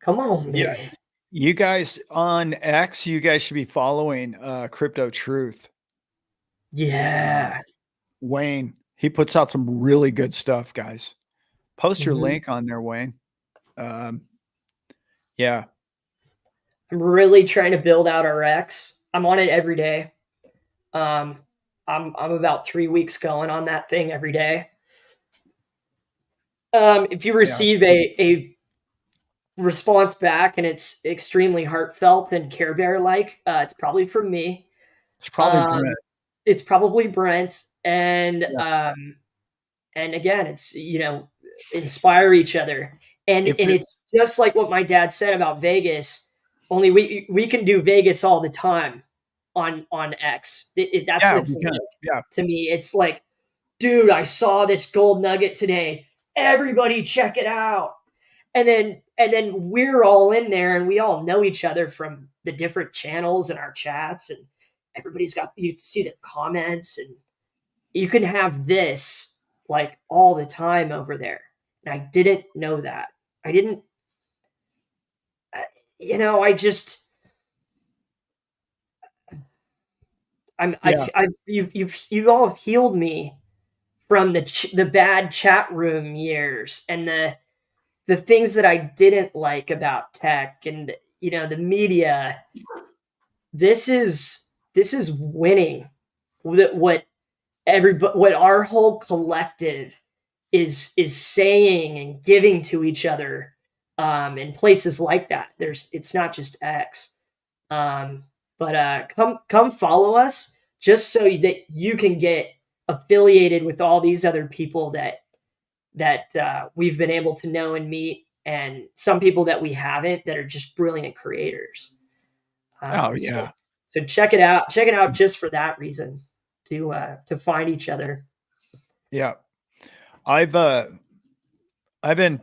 Come on, Yeah. baby. You guys on X, you guys should be following Crypto Truth. Yeah. Wayne, he puts out some really good stuff, guys. Post your link on there, Wayne. Yeah. I'm really trying to build out our X. I'm on it every day. I'm about 3 weeks going on that thing every day. If you receive a response back and it's extremely heartfelt and Care Bear like, it's probably from me. It's probably Brent. It's probably Brent, and Yeah. again, it's inspire each other, and If it, it's just like what my dad said about Vegas. Only we can do Vegas all the time on X. That's what yeah, it's we can. like Yeah. to me. It's like, dude, I saw this gold nugget today. Everybody check it out. And then we're all in there and we all know each other from the different channels and our chats, and everybody's got, you see the comments, and you can have this like all the time over there. And I didn't know that. I didn't I just Yeah. you've all healed me from the bad chat room years and the things that I didn't like about tech and the media. This is winning. What our whole collective is saying and giving to each other, in places like that. It's not just X. But come follow us just so that you can get affiliated with all these other people that we've been able to know and meet, and some people that we haven't, that are just brilliant creators. Oh So yeah. so check it out. Check it out just for that reason, to find each other. Yeah. I've been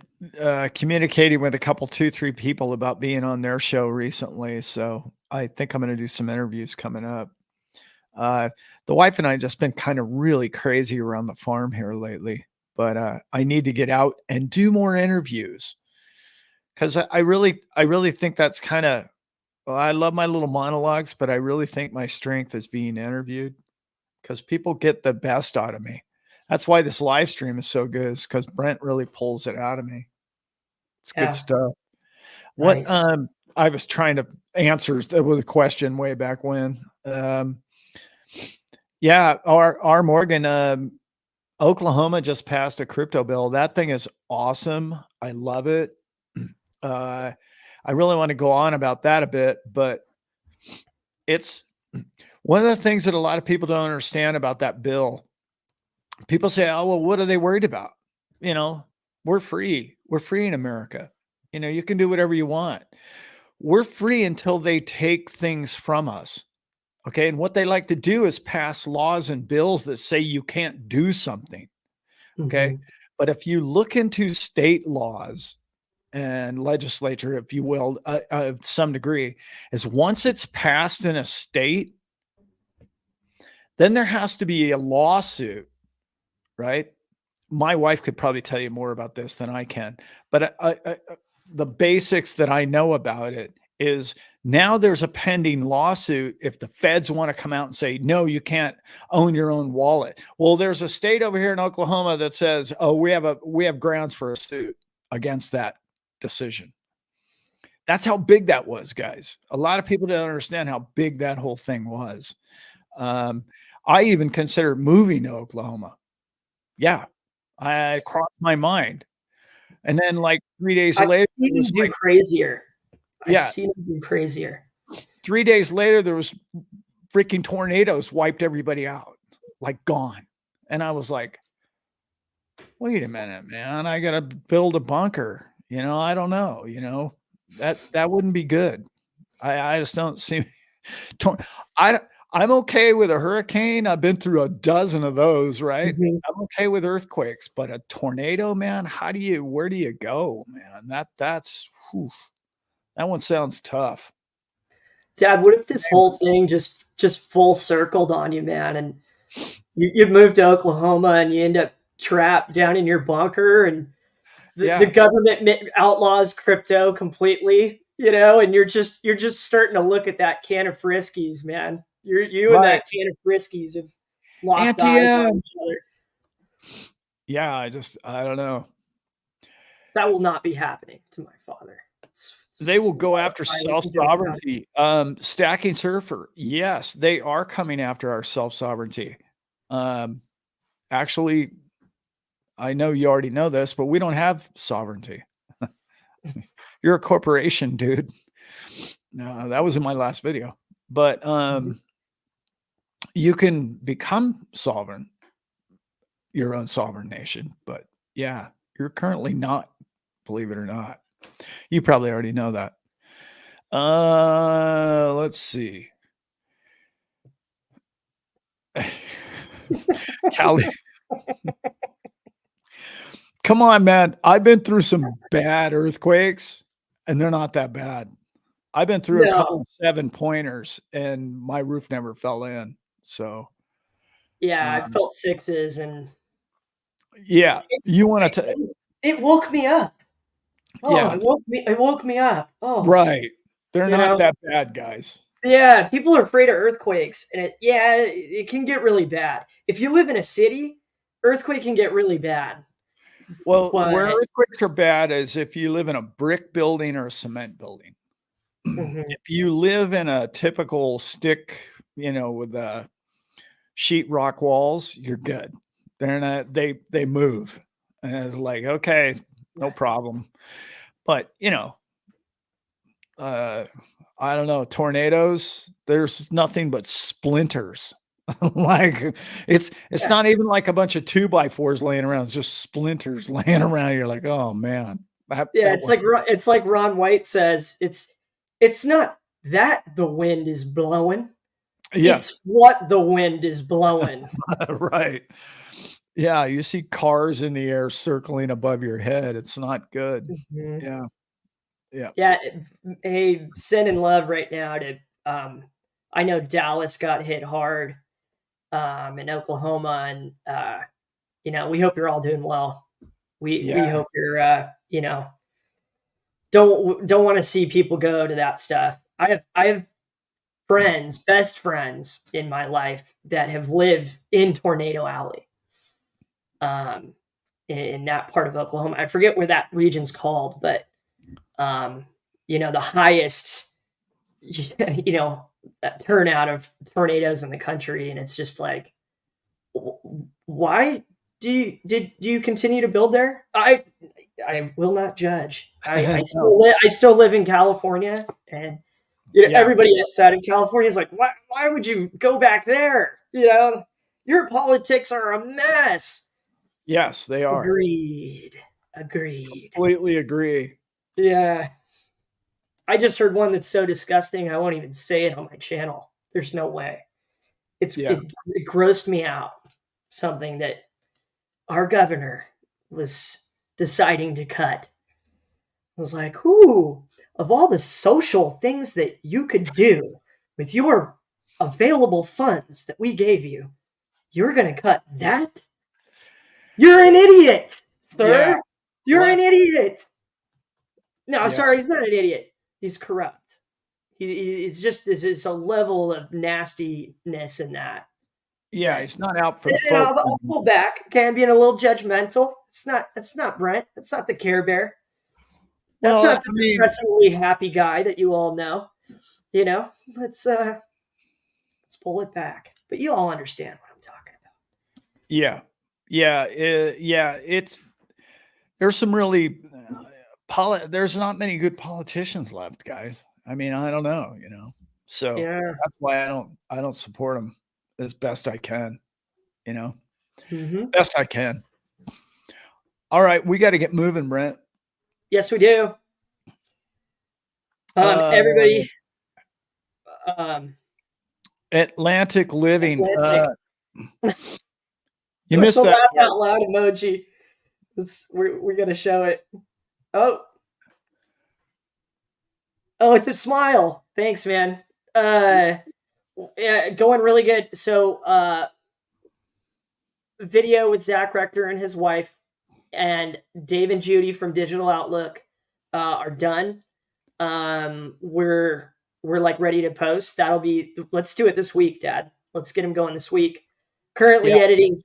communicating with a couple, 2, 3 people about being on their show recently. So I think I'm going to do some interviews coming up. The wife and I just been kind of really crazy around the farm here lately, but I need to get out and do more interviews because I really think that's kind of, well, I love my little monologues, but I really think my strength is being interviewed because people get the best out of me. That's why this live stream is so good, is because Brent really pulls it out of me. It's good Yeah, stuff. What nice. I was trying to answer with a question way back when. Yeah, our Morgan, Oklahoma just passed a crypto bill. That thing is awesome. I love it. I really want to go on about that a bit, but it's one of the things that a lot of people don't understand about that bill. People say, "Oh, well, what are they worried about?" You know, we're free. We're free in America. You can do whatever you want. We're free until they take things from us. Okay. And what they like to do is pass laws and bills that say you can't do something. Okay. Mhm. But if you look into state laws and legislature, if you will, to some degree, is once it's passed in a state, then there has to be a lawsuit, right? My wife could probably tell you more about this than I can, but the basics that I know about it is now there's a pending lawsuit if the feds want to come out and say, no, you can't own your own wallet. Well, there's a state over here in Oklahoma that says, oh, we have grounds for a suit against that decision. That's how big that was, guys. A lot of people don't understand how big that whole thing was. I even considered moving to Oklahoma. Yeah, I crossed my mind. And then like 3 days I've later, seen it him was do like, crazier. I've yeah, seen him do crazier. 3 days later, there was freaking tornadoes wiped everybody out, like gone. And I was like, wait a minute, man, I got to build a bunker. I don't know, that wouldn't be good. I just don't see. I'm okay with a hurricane. I've been through a dozen of those, right? Mhm. I'm okay with earthquakes, but a tornado, man, where do you go, man? That's whew, that one sounds tough. Dad, what if this whole thing just full circled on you, man, and you moved to Oklahoma and you end up trapped down in your bunker, and the Yeah, government outlaws crypto completely, and you're just starting to look at that can of Friskies, man. You and right. that can of Friskies have locked eyes on Anti, each other. yeah, I don't know. That will not be happening to my father. They will go after highly condemned about it. self-sovereignty. Stacking Surfer, yes, they are coming after our self-sovereignty. Actually, I know you already know this, but we don't have sovereignty. You're a corporation, dude. No, that was in my last video. But you can become sovereign, your own sovereign nation. But yeah, you're currently not, believe it or not. You probably already know that. Let's see. Cali. Come on, man. I've been through some bad earthquakes, and they're not that bad. I've been through a couple No, of 7-pointers, and my roof never fell in. So, yeah, I um, felt sixes, and yeah, it, you want to, it woke me up. Oh, yeah, it woke me up. Oh, right. They're you not know, that bad, guys. yeah. People are afraid of earthquakes, and it can get really bad. If you live in a city, earthquake can get really bad. Well, where But earthquakes are bad is if you live in a brick building or a cement building. mhm, If you live in a typical stick, with sheetrock walls, you're good. They're not, they move. And it's like, okay, no problem. But, uh, I don't know, tornadoes, there's nothing but splinters. Like it's yeah, not even like a bunch of 2x4s laying around, it's just splinters laying around. You're like, oh man, yeah. that one. It's like Ron White says. It's not that the wind is blowing. Yeah, It's what the wind is blowing. right. Yeah, you see cars in the air circling above your head. It's not good. Mhm. Yeah, yeah, Yeah. Hey, send in love right now to. I know Dallas got hit hard. In Oklahoma, and we hope you're all doing well. We yeah, hope you're don't want to see people go to that stuff. I have friends, best friends in my life that have lived in Tornado Alley, um, in that part of Oklahoma. I forget where that region's called, but the highest turnout of tornadoes in the country, and it's just like, why did you continue to build there? I will not judge. no, I still live in California, and yeah, everybody outside of California is like, why would you go back there? Your politics are a mess. yes, they are. Agreed. Agreed. Completely agree. Yeah. I just heard one that's so disgusting I won't even say it on my channel. There's no way. Yeah. It grossed me out. Something that our governor was deciding to cut. I was like, ooh, of all the social things that you could do with your available funds that we gave you, you're going to cut that? You're an idiot, Yeah. sir. Well, You're an idiot. No, yeah. sorry, he's not an idiot. He's corrupt. It's just there's a level of nastiness in that. Yeah, That he's not out for the and folk. I'll pull back. Okay, I'm being a little judgmental. It's not Brent. It's not the Care Bear. That's Well, not I the mean, depressingly happy guy that you all know. You know, let's pull it back. But you all understand what I'm talking about. yeah, yeah. It's there's some really there's not many good politicians left, guys. I mean, I don't know, So Yeah. that's why I don't support them as best I can, Mm-hmm. best I can. All right, we got to get moving, Brent. Yes, we do. Uh, Everybody, um, Atlantic Living. Atlantic. You The missed that laugh part. out loud emoji. We're gonna show it. Oh, oh, it's a smile. Thanks, man. Uh, yeah, going really good. So, video with Zach Rector and his wife, and Dave and Judy from Digital Outlook are done. We're like ready to post. That'll be. Let's do it this week, Dad. Let's get him going this week. Yeah, Currently editing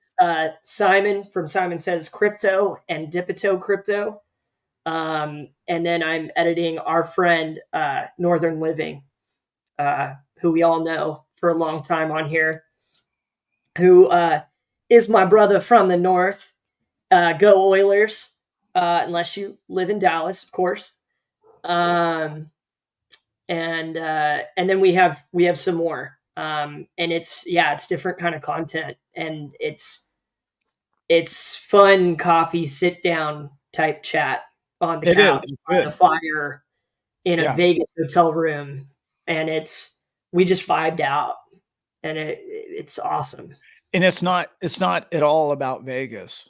Simon from Simon Says Crypto and Dipito Crypto. And then I'm editing our friend Northern Living, who we all know for a long time on here, who is my brother from the north. Go Oilers, unless you live in Dallas, of course. And then we have some more. And it's different kind of content, and it's fun coffee sit down type chat on the it is. couch It's by the good. fire in a Yeah. Vegas hotel room, and we just vibed out, and it's awesome. And it's not at all about Vegas,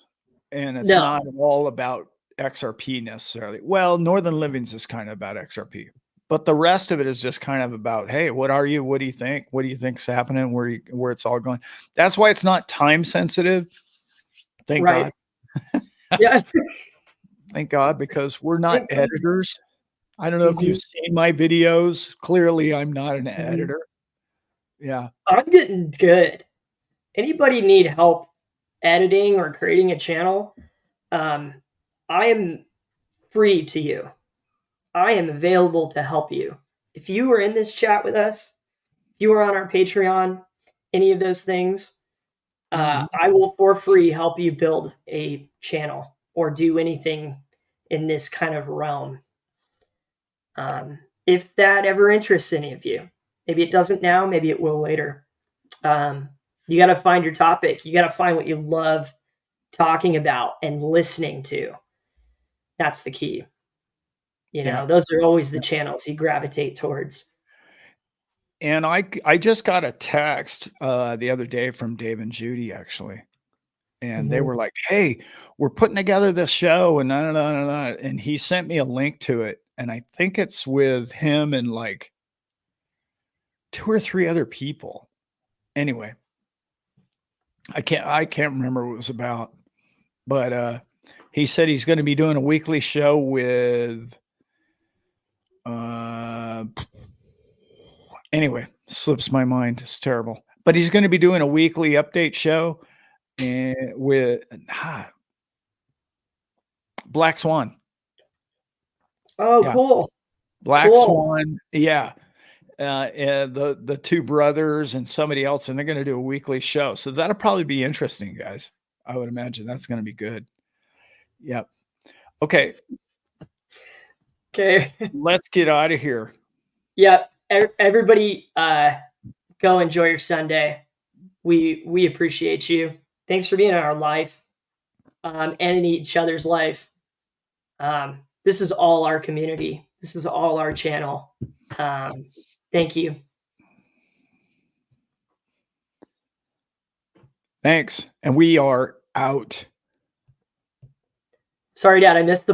and it's No, not at all about XRP necessarily. Well, Northern Livings is kind of about XRP, but the rest of it is just kind of about, hey, what are you? What do you think? What do you think's happening? Where it's all going? That's why it's not time sensitive. Thank right? God. Yeah, Thank God, because we're not editors. I don't know if you've Mhm. seen my videos. Clearly, I'm not an Mhm. editor. Yeah. I'm getting good. Anybody need help editing or creating a channel? Um, I am free to you. I am available to help you. If you were in this chat with us, if you were on our Patreon, any of those things, Mhm. I will for free help you build a channel or do anything in this kind of realm. If that ever interests any of you, maybe it doesn't now, maybe it will later. You got to find your topic. You got to find what you love talking about and listening to. That's the key. Yeah. Those are always the channels you gravitate towards. And I just got a text the other day from Dave and Judy actually, and they Mhm. were like, "Hey, we're putting together this show," and and he sent me a link to it, and I think it's with him and like 2 or 3 other people. Anyway, I can't remember what it was about, but he said he's going to be doing a weekly show with uh anyway, slips my mind. It's terrible. But he's going to be doing a weekly update show and with Black Swan. Oh, Yeah, cool. Black Cool. Swan. Yeah, and the 2 brothers and somebody else, and they're going to do a weekly show. So that'll probably be interesting, guys. I would imagine that's going to be good. Yep. Okay, Okay. let's get out of here. Yeah. Everybody, go enjoy your Sunday. We appreciate you. Thanks for being in our life, and in each other's life. This is all our community. This is all our channel. Thank you. Thanks. And we are out. Sorry, Dad, I missed the